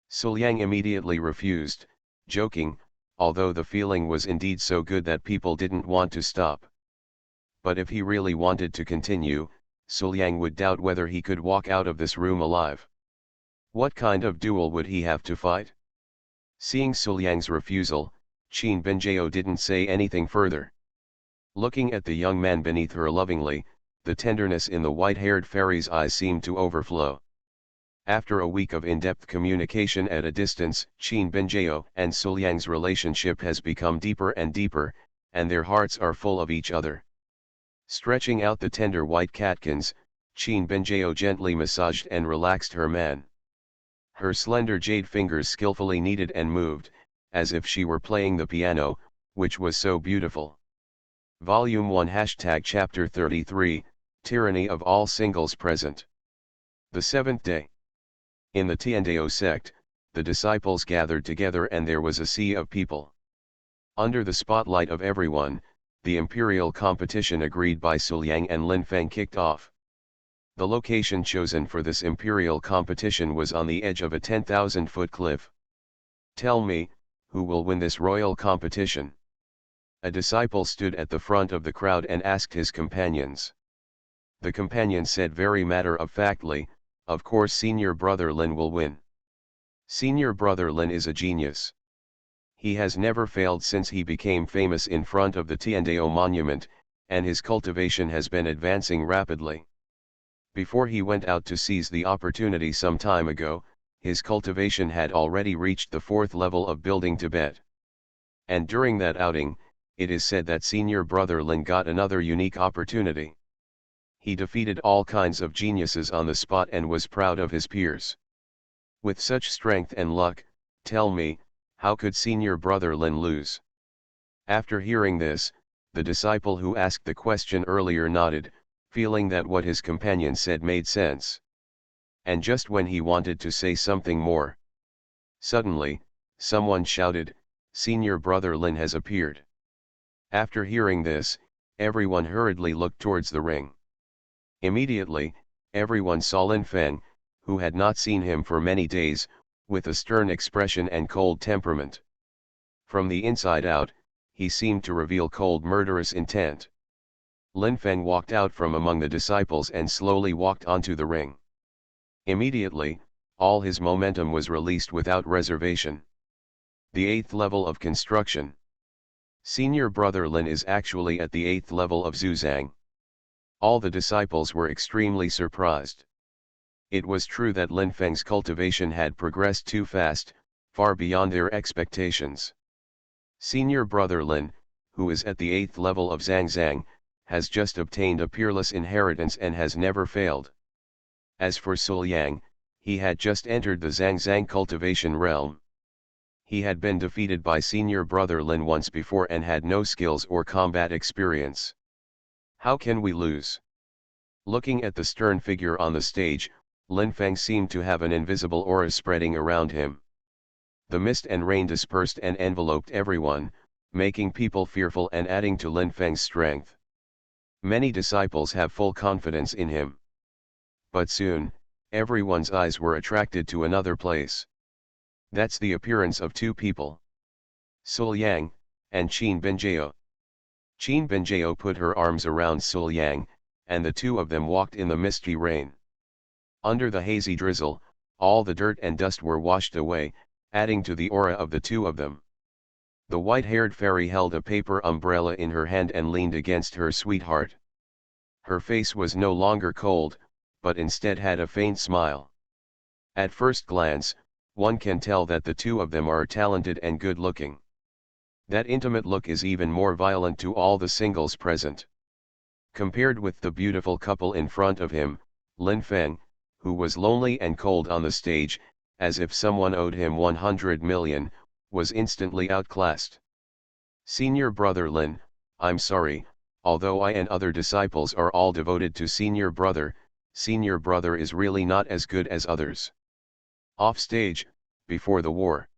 Sul Yang immediately refused, joking, although the feeling was indeed so good that people didn't want to stop. But if he really wanted to continue, Sul Yang would doubt whether he could walk out of this room alive. What kind of duel would he have to fight? Seeing Sul Yang's refusal, Qin Benjiao didn't say anything further. Looking at the young man beneath her lovingly, the tenderness in the white-haired fairy's eyes seemed to overflow. After a week of in-depth communication at a distance, Qin Benjiao and Sul Yang's relationship has become deeper and deeper, and their hearts are full of each other. Stretching out the tender white catkins, Qin Benjiao gently massaged and relaxed her man. Her slender jade fingers skillfully kneaded and moved, as if she were playing the piano, which was so beautiful. Volume 1 Chapter 33, Tyranny of All Singles Present. The 7th day. In the Tiandao sect, the disciples gathered together and there was a sea of people. Under the spotlight of everyone, the imperial competition agreed by Sul Yang and Lin Feng kicked off. The location chosen for this imperial competition was on the edge of a 10,000-foot cliff. Tell me, who will win this royal competition? A disciple stood at the front of the crowd and asked his companions. The companions said very matter-of-factly, of course senior brother Lin will win. Senior brother Lin is a genius. He has never failed since he became famous in front of the Tiandao monument, and his cultivation has been advancing rapidly. Before he went out to seize the opportunity some time ago, his cultivation had already reached the 4th level of building Tibet. And during that outing, it is said that senior brother Lin got another unique opportunity. He defeated all kinds of geniuses on the spot and was proud of his peers. With such strength and luck, tell me, how could senior brother Lin lose? After hearing this, the disciple who asked the question earlier nodded, feeling that what his companion said made sense. And just when he wanted to say something more, suddenly, someone shouted, "Senior brother Lin has appeared." After hearing this, everyone hurriedly looked towards the ring. Immediately, everyone saw Lin Feng, who had not seen him for many days, with a stern expression and cold temperament. From the inside out, he seemed to reveal cold murderous intent. Lin Feng walked out from among the disciples and slowly walked onto the ring. Immediately, all his momentum was released without reservation. The 8th level of construction. Senior brother Lin is actually at the 8th level of Zuzang. All the disciples were extremely surprised. It was true that Lin Feng's cultivation had progressed too fast, far beyond their expectations. Senior brother Lin, who is at the 8th level of Zhangzang, has just obtained a peerless inheritance and has never failed. As for Sul Yang, he had just entered the Zhangzang cultivation realm. He had been defeated by senior brother Lin once before and had no skills or combat experience. How can we lose? Looking at the stern figure on the stage, Lin Feng seemed to have an invisible aura spreading around him. The mist and rain dispersed and enveloped everyone, making people fearful and adding to Lin Feng's strength. Many disciples have full confidence in him. But soon, everyone's eyes were attracted to another place. That's the appearance of two people. Sul Yang, and Qin Benjiao. Qin Benjiao put her arms around Sul Yang, and the two of them walked in the misty rain. Under the hazy drizzle, all the dirt and dust were washed away, adding to the aura of the two of them. The white-haired fairy held a paper umbrella in her hand and leaned against her sweetheart. Her face was no longer cold, but instead had a faint smile. At first glance, one can tell that the two of them are talented and good-looking. That intimate look is even more violent to all the singles present. Compared with the beautiful couple in front of him, Lin Feng, who was lonely and cold on the stage, as if someone owed him 100 million, was instantly outclassed. Senior brother Lin, I'm sorry, although I and other disciples are all devoted to senior brother is really not as good as others. Off stage, before the war,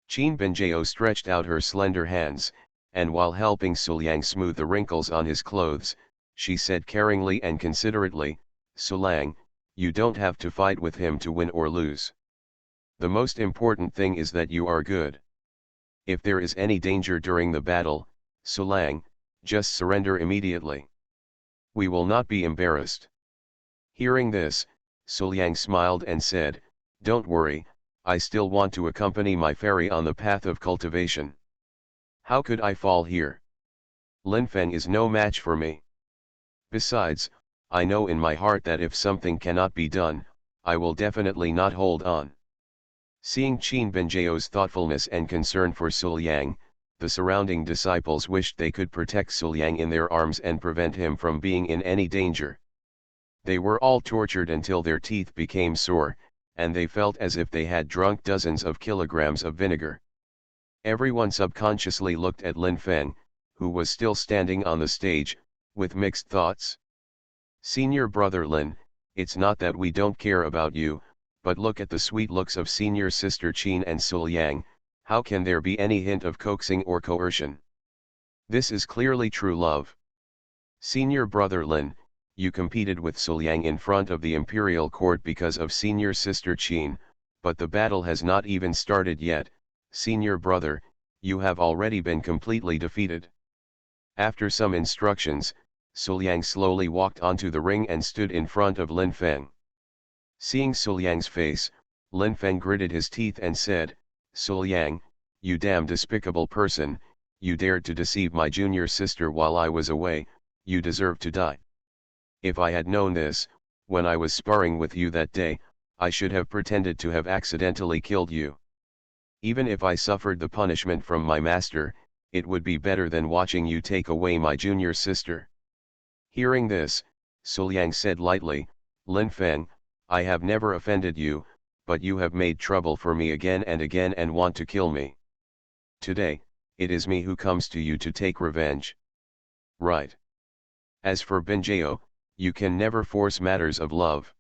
Qin Benjiao stretched out her slender hands, and while helping Sul Yang smooth the wrinkles on his clothes, she said caringly and considerately, "Sulang, you don't have to fight with him to win or lose. The most important thing is that you are good. If there is any danger during the battle, Sulang, just surrender immediately. We will not be embarrassed." Hearing this, Sul Yang smiled and said, "Don't worry, I still want to accompany my fairy on the path of cultivation. How could I fall here? Lin Feng is no match for me. Besides, I know in my heart that if something cannot be done, I will definitely not hold on." Seeing Qin Benjiao's thoughtfulness and concern for Sul Yang, the surrounding disciples wished they could protect Sul Yang in their arms and prevent him from being in any danger. They were all tortured until their teeth became sore, and they felt as if they had drunk dozens of kilograms of vinegar. Everyone subconsciously looked at Lin Feng, who was still standing on the stage, with mixed thoughts. "Senior brother Lin, it's not that we don't care about you, but look at the sweet looks of senior sister Qin and Sul Yang, how can there be any hint of coaxing or coercion? This is clearly true love. Senior brother Lin, you competed with Suliang in front of the imperial court because of senior sister Qin, but the battle has not even started yet, senior brother, you have already been completely defeated. After some instructions, Suliang slowly walked onto the ring and stood in front of Lin Feng. Seeing Suliang's face, Lin Feng gritted his teeth and said, Suliang, you damn despicable person, you dared to deceive my junior sister while I was away, you deserve to die. If I had known this, when I was sparring with you that day, I should have pretended to have accidentally killed you. Even if I suffered the punishment from my master, it would be better than watching you take away my junior sister. Hearing this, Suliang said lightly, Lin Feng, I have never offended you, but you have made trouble for me again and want to kill me. Today, it is me who comes to you to take revenge. Right. As for Benjao, you can never force matters of love.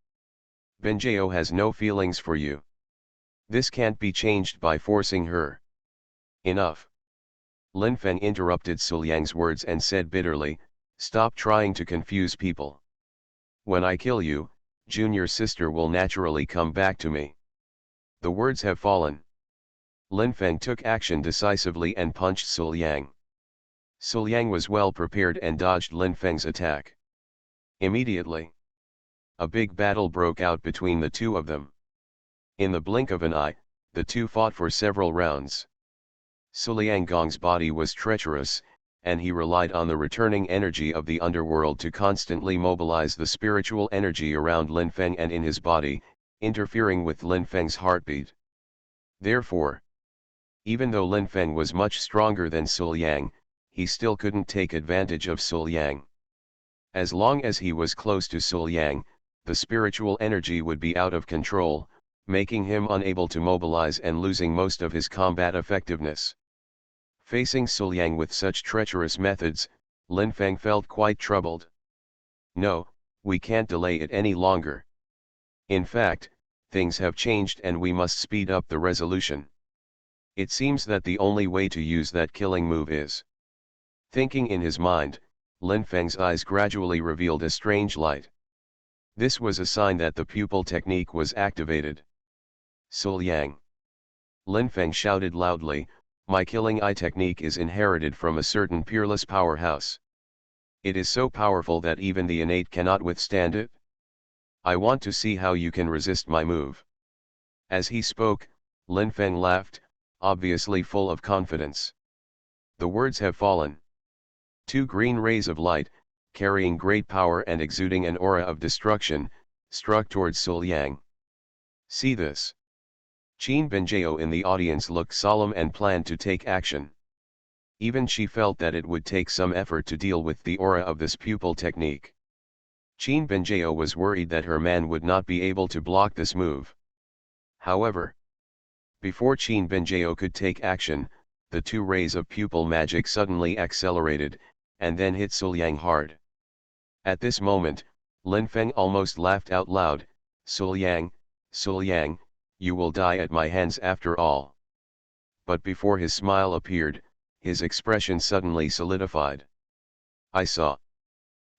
Benjao has no feelings for you. This can't be changed by forcing her. Enough. Lin Feng interrupted Suliang's words and said bitterly, stop trying to confuse people. When I kill you, junior sister will naturally come back to me. The words have fallen. Lin Feng took action decisively and punched Suliang. Suliang was well prepared and dodged Lin Feng's attack. Immediately, a big battle broke out between the two of them. In the blink of an eye, the two fought for several rounds. Suliang Gong's body was treacherous, and he relied on the returning energy of the underworld to constantly mobilize the spiritual energy around Lin Feng and in his body, interfering with Lin Feng's heartbeat. Therefore, even though Lin Feng was much stronger than Suliang, he still couldn't take advantage of Suliang. As long as he was close to Suliang, the spiritual energy would be out of control, making him unable to mobilize and losing most of his combat effectiveness. Facing Suliang with such treacherous methods, Lin Feng felt quite troubled. No, we can't delay it any longer. In fact, things have changed and we must speed up the resolution. It seems that the only way to use that killing move is. Thinking in his mind, Lin Feng's eyes gradually revealed a strange light. This was a sign that the pupil technique was activated. Suliang. Lin Feng shouted loudly, my killing eye technique is inherited from a certain peerless powerhouse. It is so powerful that even the innate cannot withstand it. I want to see how you can resist my move. As he spoke, Lin Feng laughed, obviously full of confidence. The words have fallen. Two green rays of light, carrying great power and exuding an aura of destruction, struck towards Suliang. See this. Qin Benjao in the audience looked solemn and planned to take action. Even she felt that it would take some effort to deal with the aura of this pupil technique. Qin Benjao was worried that her man would not be able to block this move. However, before Qin Benjao could take action, the two rays of pupil magic suddenly accelerated, and then hit Suliang hard. At this moment, Lin Feng almost laughed out loud, Suliang, Suliang, you will die at my hands after all. But before his smile appeared, his expression suddenly solidified. I saw.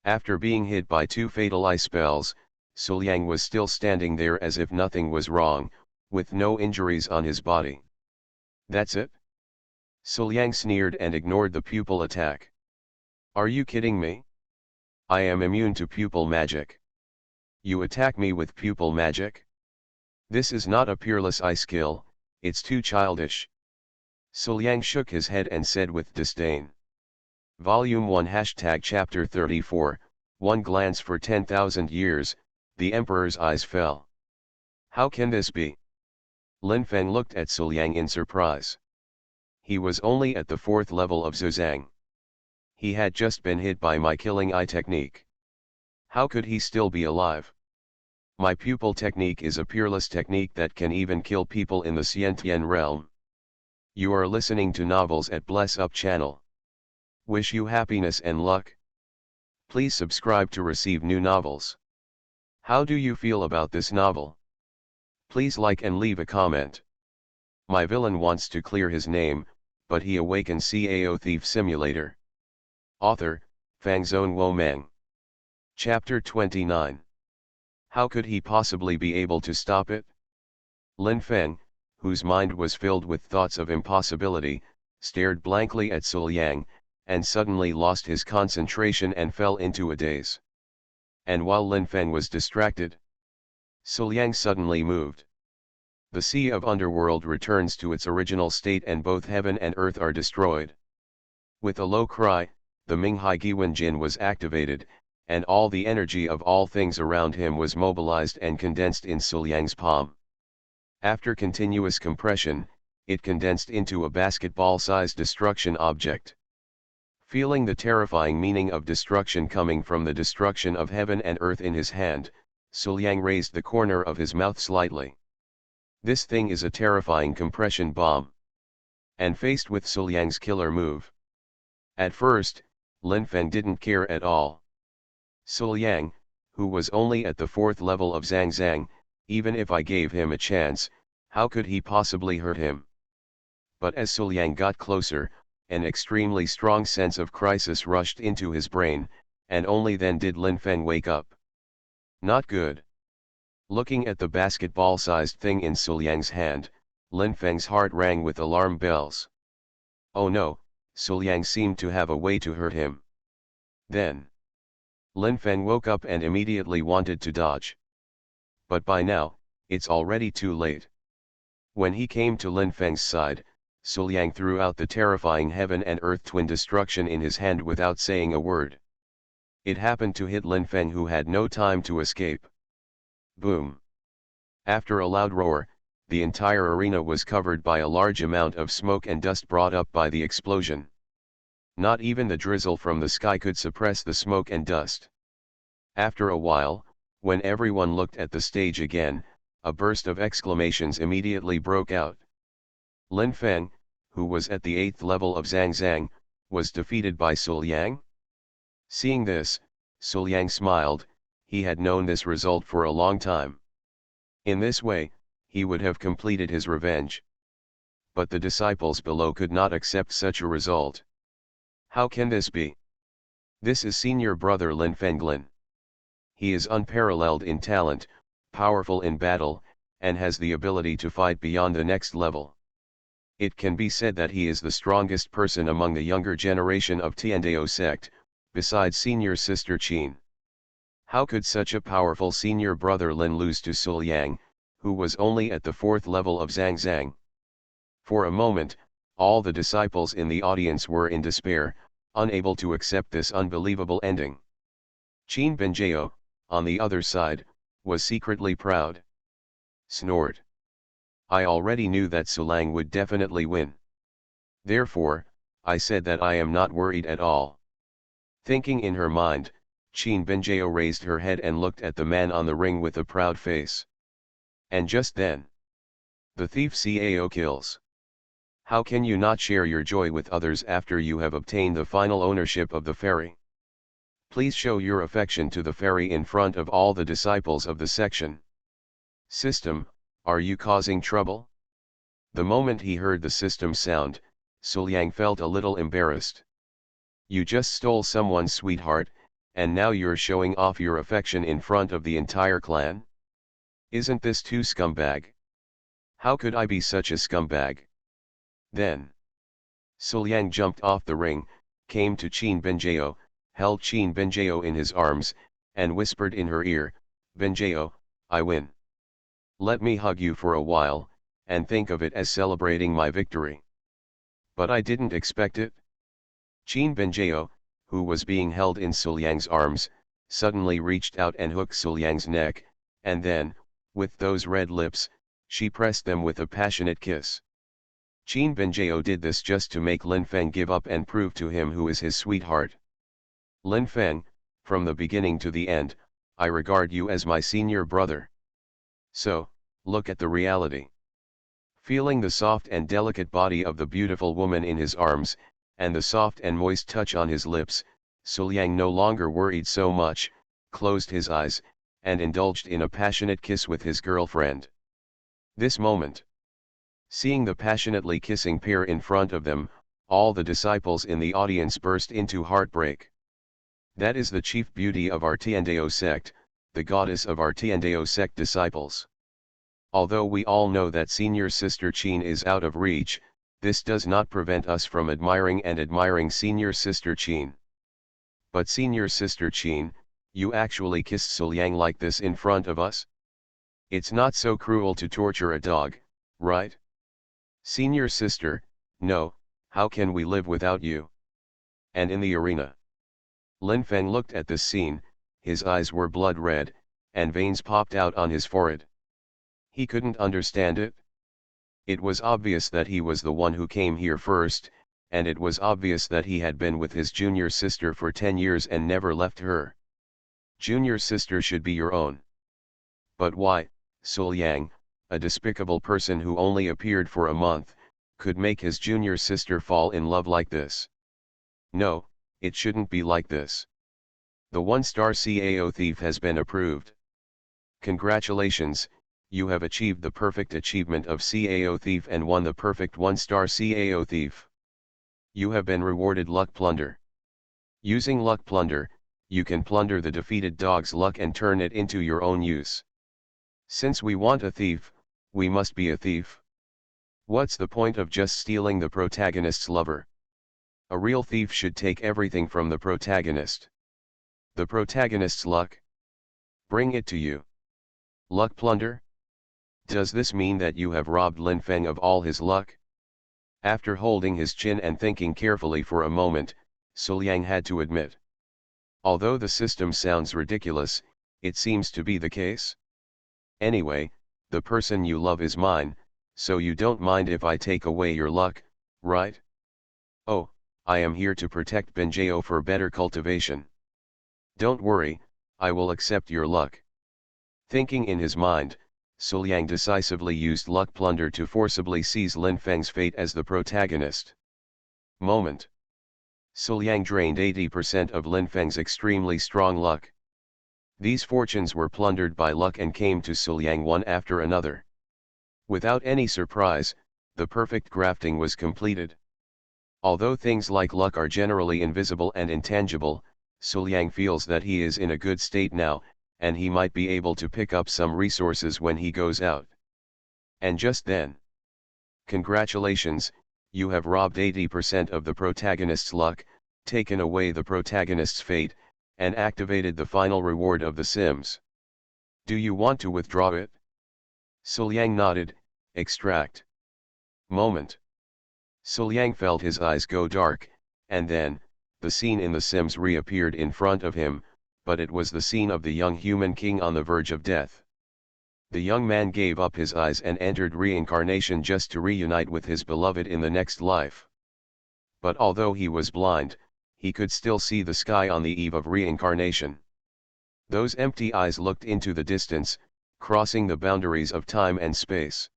After being hit by two fatal eye spells, Suliang was still standing there as if nothing was wrong, with no injuries on his body. That's it? Suliang sneered and ignored the pupil attack. Are you kidding me? I am immune to pupil magic. You attack me with pupil magic? This is not a peerless eye skill, it's too childish. Suliang shook his head and said with disdain. Volume 1 Chapter 34, One glance for 10,000 years, the Emperor's eyes fell. How can this be? Lin Feng looked at Suliang in surprise. He was only at the 4th level of Zuzang. He had just been hit by my killing eye technique. How could he still be alive? My pupil technique is a peerless technique that can even kill people in the Xiantian realm. You are listening to Novels at Bless Up channel. Wish you happiness and luck. Please subscribe to receive new novels. How do you feel about this novel? Please like and leave a comment. My villain wants to clear his name, but he awakens Cao Thief Simulator. Author, Fangzone Wo Meng. Chapter 29. How could he possibly be able to stop it? Lin Feng, whose mind was filled with thoughts of impossibility, stared blankly at Sul Yang, and suddenly lost his concentration and fell into a daze. And while Lin Feng was distracted, Sul Yang suddenly moved. The sea of underworld returns to its original state and both heaven and earth are destroyed. With a low cry, the Minghai Giwen Jin was activated, and all the energy of all things around him was mobilized and condensed in Sul Yang's palm. After continuous compression, it condensed into a basketball-sized destruction object. Feeling the terrifying meaning of destruction coming from the destruction of heaven and earth in his hand, Sul Yang raised the corner of his mouth slightly. This thing is a terrifying compression bomb. And faced with Sul Yang's killer move, at first, Lin Feng didn't care at all. Sul Yang, who was only at the 4th level of Zhang Zhang, even if I gave him a chance, how could he possibly hurt him? But as Sul Yang got closer, an extremely strong sense of crisis rushed into his brain, and only then did Lin Feng wake up. Not good. Looking at the basketball-sized thing in Sul Yang's hand, Lin Feng's heart rang with alarm bells. Oh no, Sul Yang seemed to have a way to hurt him. Then Lin Feng woke up and immediately wanted to dodge. But by now, it's already too late. When he came to Lin Feng's side, Sul Yang threw out the terrifying heaven and earth twin destruction in his hand without saying a word. It happened to hit Lin Feng, who had no time to escape. Boom! After a loud roar, the entire arena was covered by a large amount of smoke and dust brought up by the explosion. Not even the drizzle from the sky could suppress the smoke and dust. After a while, when everyone looked at the stage again, a burst of exclamations immediately broke out. Lin Feng, who was at the 8th level of Zhang Zhang, was defeated by Sul Yang? Seeing this, Sul Yang smiled. He had known this result for a long time. In this way, he would have completed his revenge. But the disciples below could not accept such a result. How can this be? This is senior brother Lin Fenglin. He is unparalleled in talent, powerful in battle, and has the ability to fight beyond the next level. It can be said that he is the strongest person among the younger generation of Tiandao sect, besides senior sister Qin. How could such a powerful senior brother Lin lose to Sul Yang, who was only at the 4th level of Zhang Zhang? For a moment, all the disciples in the audience were in despair, unable to accept this unbelievable ending. Qin Benjao, on the other side, was secretly proud. Snort. I already knew that Sulang would definitely win. Therefore, I said that I am not worried at all. Thinking in her mind, Qin Benjao raised her head and looked at the man on the ring with a proud face. And just then, the thief Cao kills. How can you not share your joy with others after you have obtained the final ownership of the ferry? Please show your affection to the ferry in front of all the disciples of the section. System, are you causing trouble? The moment he heard the system sound, Sul Yang felt a little embarrassed. You just stole someone's sweetheart, and now you're showing off your affection in front of the entire clan? Isn't this too scumbag? How could I be such a scumbag? Then Sul Yang jumped off the ring, came to Qin Benjao, held Qin Benjao in his arms, and whispered in her ear, Benjao, I win. Let me hug you for a while, and think of it as celebrating my victory. But I didn't expect it. Qin Benjao, who was being held in Sul Yang's arms, suddenly reached out and hooked Sul Yang's neck, and then, with those red lips, she pressed them with a passionate kiss. Qin Benjao did this just to make Lin Feng give up and prove to him who is his sweetheart. Lin Feng, from the beginning to the end, I regard you as my senior brother. So, look at the reality. Feeling the soft and delicate body of the beautiful woman in his arms, and the soft and moist touch on his lips, Sul Yang no longer worried so much, closed his eyes, and indulged in a passionate kiss with his girlfriend. This moment, seeing the passionately kissing pair in front of them, all the disciples in the audience burst into heartbreak. That is the chief beauty of our Tiandao sect, the goddess of our Tiandao sect disciples. Although we all know that Senior Sister Chin is out of reach, this does not prevent us from admiring Senior Sister Chin. But Senior Sister Chin, you actually kissed Suliang like this in front of us? It's not so cruel to torture a dog, right? Senior Sister, no, how can we live without you? And in the arena. Lin Feng looked at this scene, his eyes were blood red, and veins popped out on his forehead. He couldn't understand it. It was obvious that he was the one who came here first, and it was obvious that he had been with his junior sister for 10 years and never left her. Junior sister should be your own. But why, Suliang, a despicable person who only appeared for a month, could make his junior sister fall in love like this? No, it shouldn't be like this. The 1-star Cao Thief has been approved. Congratulations, you have achieved the perfect achievement of Cao Thief and won the perfect 1-star Cao Thief. You have been rewarded Luck Plunder. Using Luck Plunder, you can plunder the defeated dog's luck and turn it into your own use. Since we want a thief, we must be a thief. What's the point of just stealing the protagonist's lover? A real thief should take everything from the protagonist. The protagonist's luck? Bring it to you. Luck plunder? Does this mean that you have robbed Lin Feng of all his luck? After holding his chin and thinking carefully for a moment, Suliang had to admit. Although the system sounds ridiculous, it seems to be the case. Anyway, the person you love is mine, so you don't mind if I take away your luck, right? Oh, I am here to protect Benjao for better cultivation. Don't worry, I will accept your luck. Thinking in his mind, Suliang decisively used Luck Plunder to forcibly seize Lin Feng's fate as the protagonist. Moment. Suliang drained 80% of Lin Feng's extremely strong luck. These fortunes were plundered by luck and came to Suliang one after another. Without any surprise, the perfect grafting was completed. Although things like luck are generally invisible and intangible, Suliang feels that he is in a good state now, and he might be able to pick up some resources when he goes out. And just then. Congratulations, you have robbed 80% of the protagonist's luck, taken away the protagonist's fate, and activated the final reward of the Sims. Do you want to withdraw it? Suliang nodded. Extract. Moment. Suliang felt his eyes go dark, and then, the scene in The Sims reappeared in front of him, but it was the scene of the young human king on the verge of death. The young man gave up his eyes and entered reincarnation just to reunite with his beloved in the next life. But although he was blind, he could still see the sky on the eve of reincarnation. Those empty eyes looked into the distance, crossing the boundaries of time and space.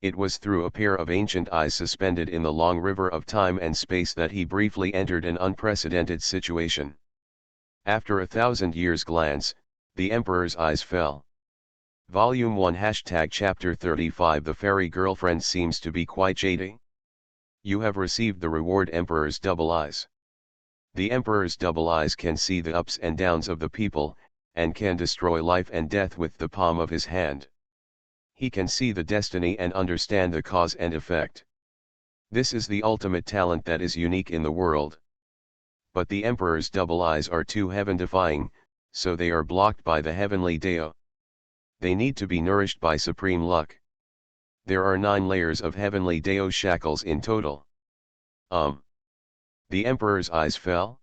It was through a pair of ancient eyes suspended in the long river of time and space that he briefly entered an unprecedented situation. After 1,000 years glance, the Emperor's eyes fell. Volume 1 Chapter 35 The fairy girlfriend seems to be quite shady. You have received the reward Emperor's double eyes. The Emperor's double eyes can see the ups and downs of the people, and can destroy life and death with the palm of his hand. He can see the destiny and understand the cause and effect. This is the ultimate talent that is unique in the world. But the Emperor's double eyes are too heaven-defying, so they are blocked by the heavenly Dao. They need to be nourished by supreme luck. There are 9 layers of heavenly Dao shackles in total. The Emperor's eyes fell?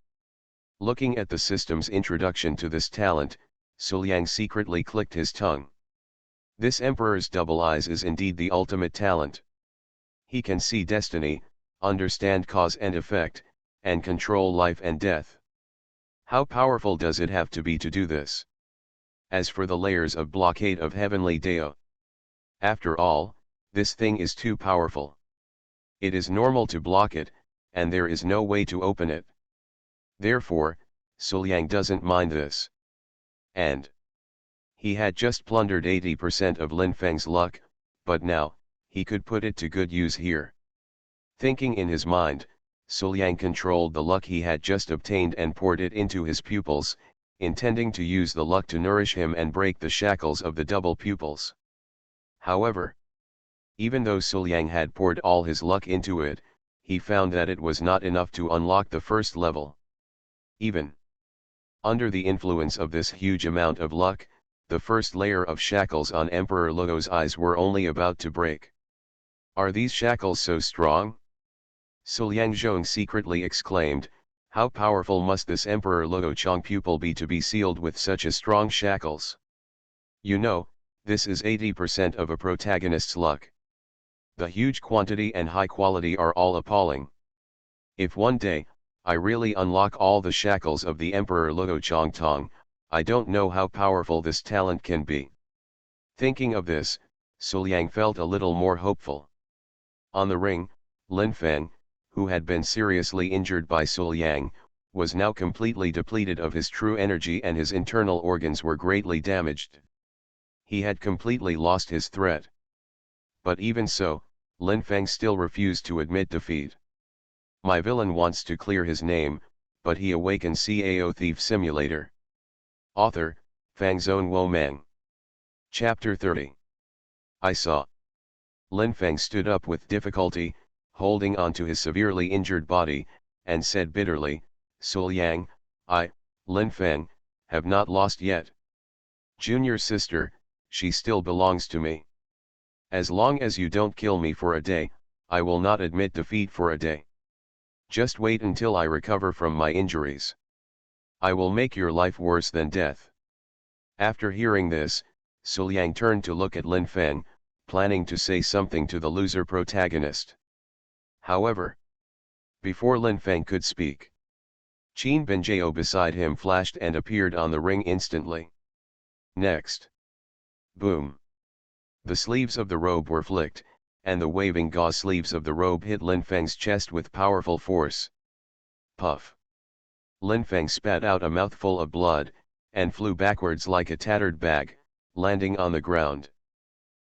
Looking at the system's introduction to this talent, Suliang secretly clicked his tongue. This Emperor's double eyes is indeed the ultimate talent. He can see destiny, understand cause and effect, and control life and death. How powerful does it have to be to do this? As for the layers of blockade of heavenly Dao, after all, this thing is too powerful. It is normal to block it, and there is no way to open it. Therefore, Suliang doesn't mind this. And he had just plundered 80% of Lin Feng's luck, but now, he could put it to good use here. Thinking in his mind, Su Liang controlled the luck he had just obtained and poured it into his pupils, intending to use the luck to nourish him and break the shackles of the double pupils. However, even though Su Liang had poured all his luck into it, he found that it was not enough to unlock the first level. Even under the influence of this huge amount of luck, the first layer of shackles on Emperor Luo's eyes were only about to break. "Are these shackles so strong?" Su Liangzhong secretly exclaimed, "How powerful must this Emperor Luo Chong pupil be to be sealed with such a strong shackles? You know, this is 80% of a protagonist's luck. The huge quantity and high quality are all appalling. If one day, I really unlock all the shackles of the Emperor Luo Chong Tong, I don't know how powerful this talent can be." Thinking of this, Su Liang felt a little more hopeful. On the ring, Lin Feng, who had been seriously injured by Su Liang, was now completely depleted of his true energy and his internal organs were greatly damaged. He had completely lost his threat. But even so, Lin Feng still refused to admit defeat. "My villain wants to clear his name, but he awakens Cao Thief Simulator." Author, Fangzone Womang. Chapter 30. I saw. Lin Feng stood up with difficulty, holding on to his severely injured body, and said bitterly, "Su Liang, Lin Feng, have not lost yet. Junior sister, she still belongs to me. As long as you don't kill me for a day, I will not admit defeat for a day. Just wait until I recover from my injuries. I will make your life worse than death." After hearing this, Su Liang turned to look at Lin Feng, planning to say something to the loser protagonist. However, before Lin Feng could speak, Qin Benjiao beside him flashed and appeared on the ring instantly. Next, boom! The sleeves of the robe were flicked, and the waving gauze sleeves of the robe hit Lin Feng's chest with powerful force. Puff! Lin Feng spat out a mouthful of blood, and flew backwards like a tattered bag, landing on the ground.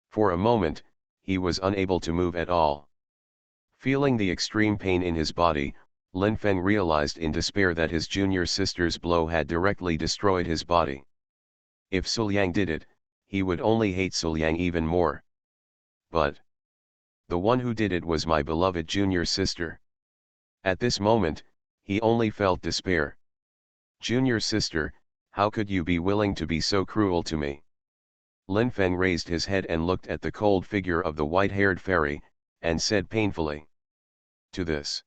For a moment, he was unable to move at all. Feeling the extreme pain in his body, Lin Feng realized in despair that his junior sister's blow had directly destroyed his body. If Su Liang did it, he would only hate Su Liang even more. But the one who did it was my beloved junior sister. At this moment, he only felt despair. "Junior sister, how could you be willing to be so cruel to me?" Lin Feng raised his head and looked at the cold figure of the white-haired fairy, and said painfully. To this,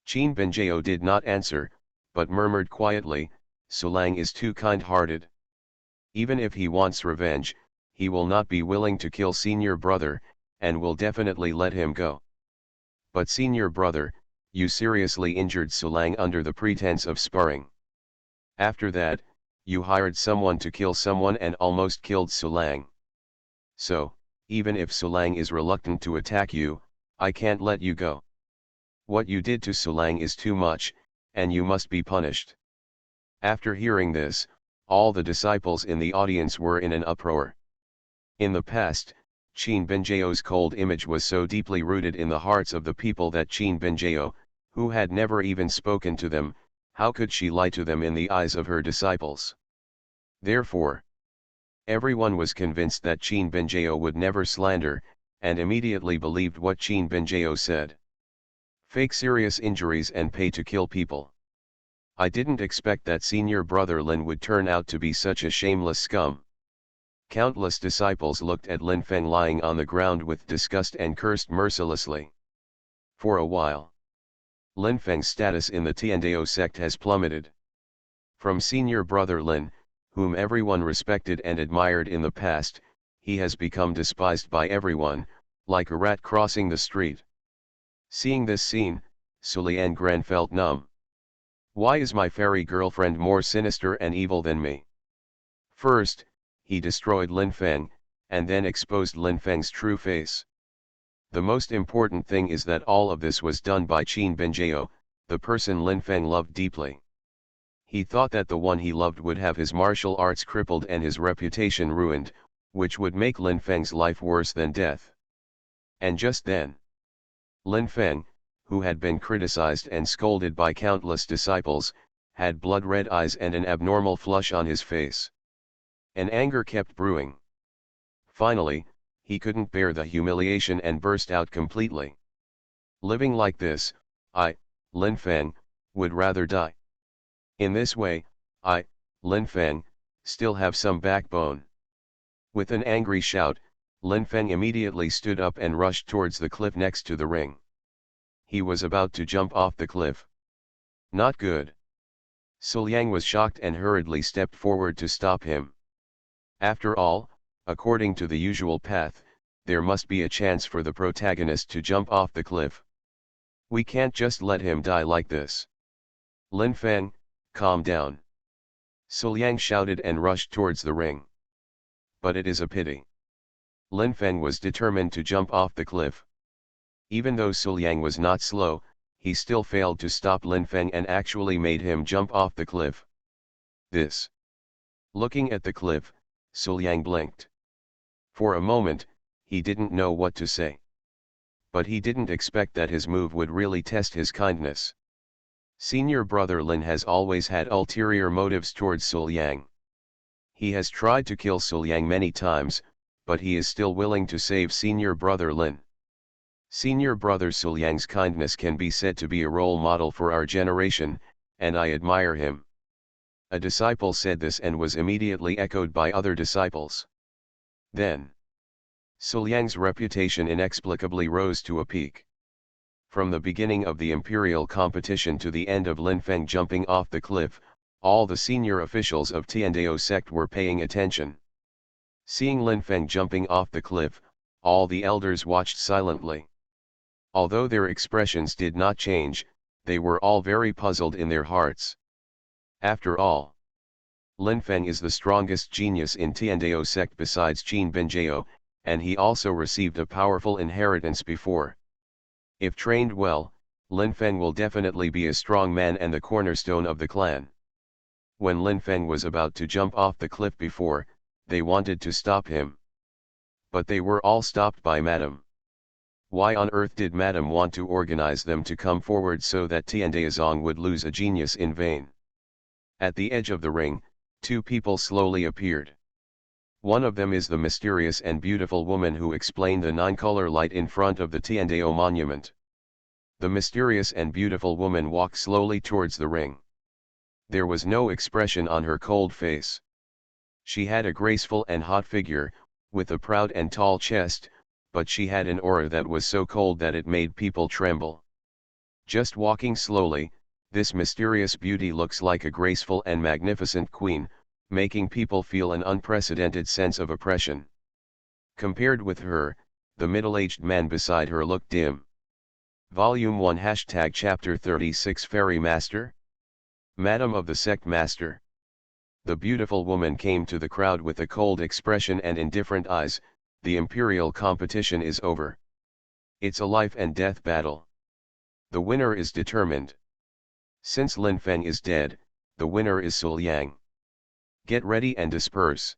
Qin Benjiao did not answer, but murmured quietly, "Su Liang is too kind-hearted. Even if he wants revenge, he will not be willing to kill senior brother, and will definitely let him go." "But senior brother, you seriously injured Su Liang under the pretense of sparring. After that, you hired someone to kill someone and almost killed Su Liang. So, even if Su Liang is reluctant to attack you, I can't let you go. What you did to Su Liang is too much, and you must be punished." After hearing this, all the disciples in the audience were in an uproar. In the past, Qin Benjiao's cold image was so deeply rooted in the hearts of the people that Qin Benjiao, who had never even spoken to them, how could she lie to them in the eyes of her disciples? Therefore, everyone was convinced that Qin Benjiao would never slander, and immediately believed what Qin Benjiao said. Fake serious injuries and pay to kill people. I didn't expect that senior brother Lin would turn out to be such a shameless scum. Countless disciples looked at Lin Feng lying on the ground with disgust and cursed mercilessly. For a while, Lin Feng's status in the Tiandao sect has plummeted. From senior brother Lin, whom everyone respected and admired in the past, he has become despised by everyone, like a rat crossing the street. Seeing this scene, Su Liang Gran felt numb. Why is my fairy girlfriend more sinister and evil than me? First, he destroyed Lin Feng, and then exposed Lin Feng's true face. The most important thing is that all of this was done by Qin Benjiao, the person Lin Feng loved deeply. He thought that the one he loved would have his martial arts crippled and his reputation ruined, which would make Lin Feng's life worse than death. And just then, Lin Feng, who had been criticized and scolded by countless disciples, had blood-red eyes and an abnormal flush on his face. And anger kept brewing. Finally, he couldn't bear the humiliation and burst out completely. Living like this, I, Lin Feng, would rather die. In this way, I, Lin Feng, still have some backbone. With an angry shout, Lin Feng immediately stood up and rushed towards the cliff next to the ring. He was about to jump off the cliff. Not good. Su Liang was shocked and hurriedly stepped forward to stop him. After all, according to the usual path, there must be a chance for the protagonist to jump off the cliff. We can't just let him die like this. Lin Feng, calm down. Su Liang shouted and rushed towards the ring. But it is a pity. Lin Feng was determined to jump off the cliff. Even though Su Liang was not slow, he still failed to stop Lin Feng and actually made him jump off the cliff. This. Looking at the cliff, Su Liang blinked. For a moment, he didn't know what to say. But he didn't expect that his move would really test his kindness. Senior brother Lin has always had ulterior motives towards Su Liang. He has tried to kill Su Liang many times, but he is still willing to save senior brother Lin. Senior brother Su Liang's kindness can be said to be a role model for our generation, and I admire him. A disciple said this and was immediately echoed by other disciples. Then, Su Liang's reputation inexplicably rose to a peak. From the beginning of the imperial competition to the end of Lin Feng jumping off the cliff, all the senior officials of Tiandao sect were paying attention. Seeing Lin Feng jumping off the cliff, all the elders watched silently. Although their expressions did not change, they were all very puzzled in their hearts. After all, Lin Feng is the strongest genius in Tiandao sect besides Qin Benjiao, and he also received a powerful inheritance before. If trained well, Lin Feng will definitely be a strong man and the cornerstone of the clan. When Lin Feng was about to jump off the cliff before, they wanted to stop him. But they were all stopped by Madame. Why on earth did Madame want to organize them to come forward so that Tiandaozong would lose a genius in vain? At the edge of the ring, two people slowly appeared. One of them is the mysterious and beautiful woman who explained the nine-color light in front of the Tiandao monument. The mysterious and beautiful woman walked slowly towards the ring. There was no expression on her cold face. She had a graceful and hot figure, with a proud and tall chest, but she had an aura that was so cold that it made people tremble. Just walking slowly, this mysterious beauty looks like a graceful and magnificent queen, making people feel an unprecedented sense of oppression. Compared with her, the middle-aged man beside her looked dim. Volume 1 Chapter 36 Fairy Master? Madam of the Sect Master. The beautiful woman came to the crowd with a cold expression and indifferent eyes. The imperial competition is over. It's a life and death battle. The winner is determined. Since Lin Feng is dead, the winner is Su Liang. Get ready and disperse.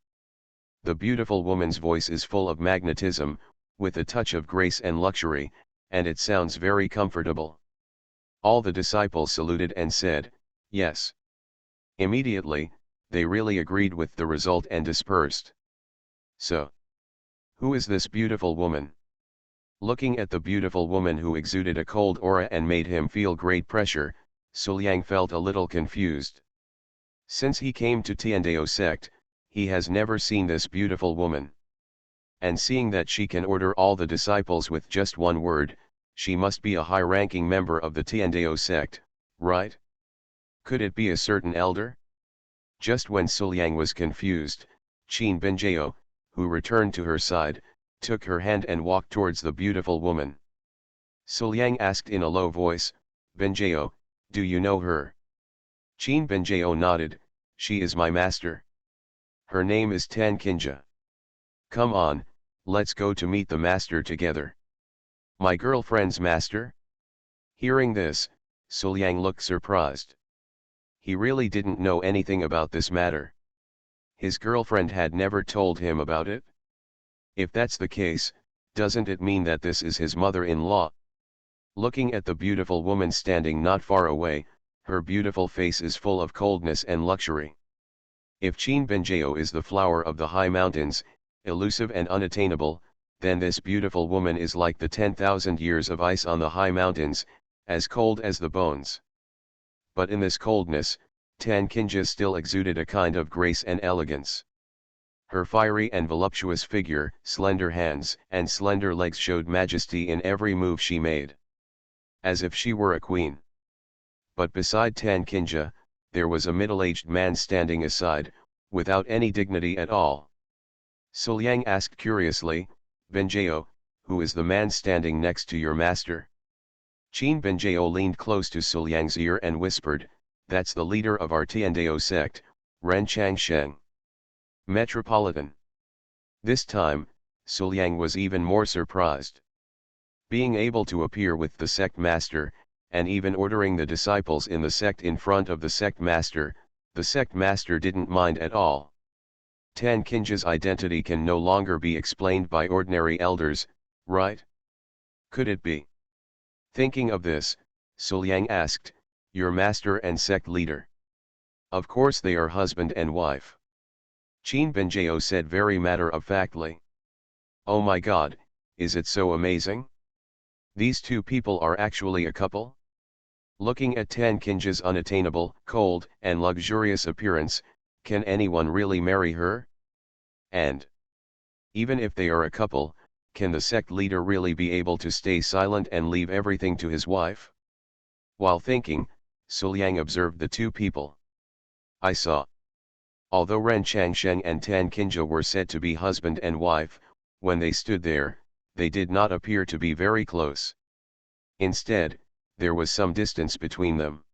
The beautiful woman's voice is full of magnetism, with a touch of grace and luxury, and it sounds very comfortable. All the disciples saluted and said, yes. Immediately, they really agreed with the result and dispersed. So, who is this beautiful woman? Looking at the beautiful woman who exuded a cold aura and made him feel great pressure, Su Liang felt a little confused. Since he came to Tiandao sect, he has never seen this beautiful woman. And seeing that she can order all the disciples with just one word, she must be a high-ranking member of the Tiandao sect, right? Could it be a certain elder? Just when Su Liang was confused, Qin Benjiao, who returned to her side, took her hand and walked towards the beautiful woman. Su Liang asked in a low voice, Benjiao, do you know her? Qin Benjiao nodded, she is my master. Her name is Tan Kinja. Come on, let's go to meet the master together. My girlfriend's master? Hearing this, Su Liang looked surprised. He really didn't know anything about this matter. His girlfriend had never told him about it. If that's the case, doesn't it mean that this is his mother-in-law? Looking at the beautiful woman standing not far away, her beautiful face is full of coldness and luxury. If Qin Benjiao is the flower of the high mountains, elusive and unattainable, then this beautiful woman is like the 10,000 years of ice on the high mountains, as cold as the bones. But in this coldness, Tan Kinja still exuded a kind of grace and elegance. Her fiery and voluptuous figure, slender hands, and slender legs showed majesty in every move she made, as if she were a queen. But beside Tan Kinja, there was a middle-aged man standing aside, without any dignity at all. Suliang asked curiously, "Benjiao, who is the man standing next to your master?" Qin Benjiao leaned close to Suliang's ear and whispered, "That's the leader of our Tiandao sect, Ren Changsheng. Metropolitan." This time, Suliang was even more surprised. Being able to appear with the sect master, and even ordering the disciples in the sect in front of the sect master didn't mind at all. Tan Kinja's identity can no longer be explained by ordinary elders, right? Could it be? Thinking of this, Suliang asked, "Your master and sect leader?" "Of course they are husband and wife," Qin Benjiao said very matter-of-factly. "Oh my God, is it so amazing? These two people are actually a couple?" Looking at Tan Kinja's unattainable, cold, and luxurious appearance, can anyone really marry her? And even if they are a couple, can the sect leader really be able to stay silent and leave everything to his wife? While thinking, Suliang observed the two people. "I saw." Although Ren Changsheng and Tan Kinja were said to be husband and wife, when they stood there, they did not appear to be very close. Instead, there was some distance between them.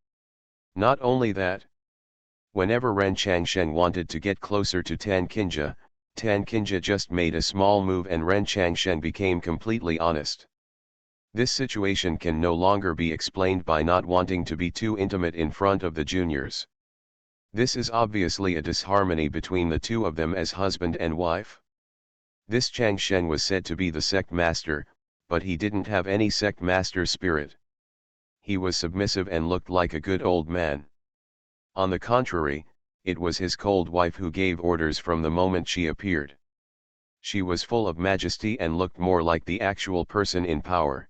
Not only that, whenever Ren Changsheng wanted to get closer to Tan Kinja just made a small move and Ren Changsheng became completely honest. This situation can no longer be explained by not wanting to be too intimate in front of the juniors. This is obviously a disharmony between the two of them as husband and wife. This Changsheng was said to be the sect master, but he didn't have any sect master spirit. He was submissive and looked like a good old man. On the contrary, it was his cold wife who gave orders from the moment she appeared. She was full of majesty and looked more like the actual person in power.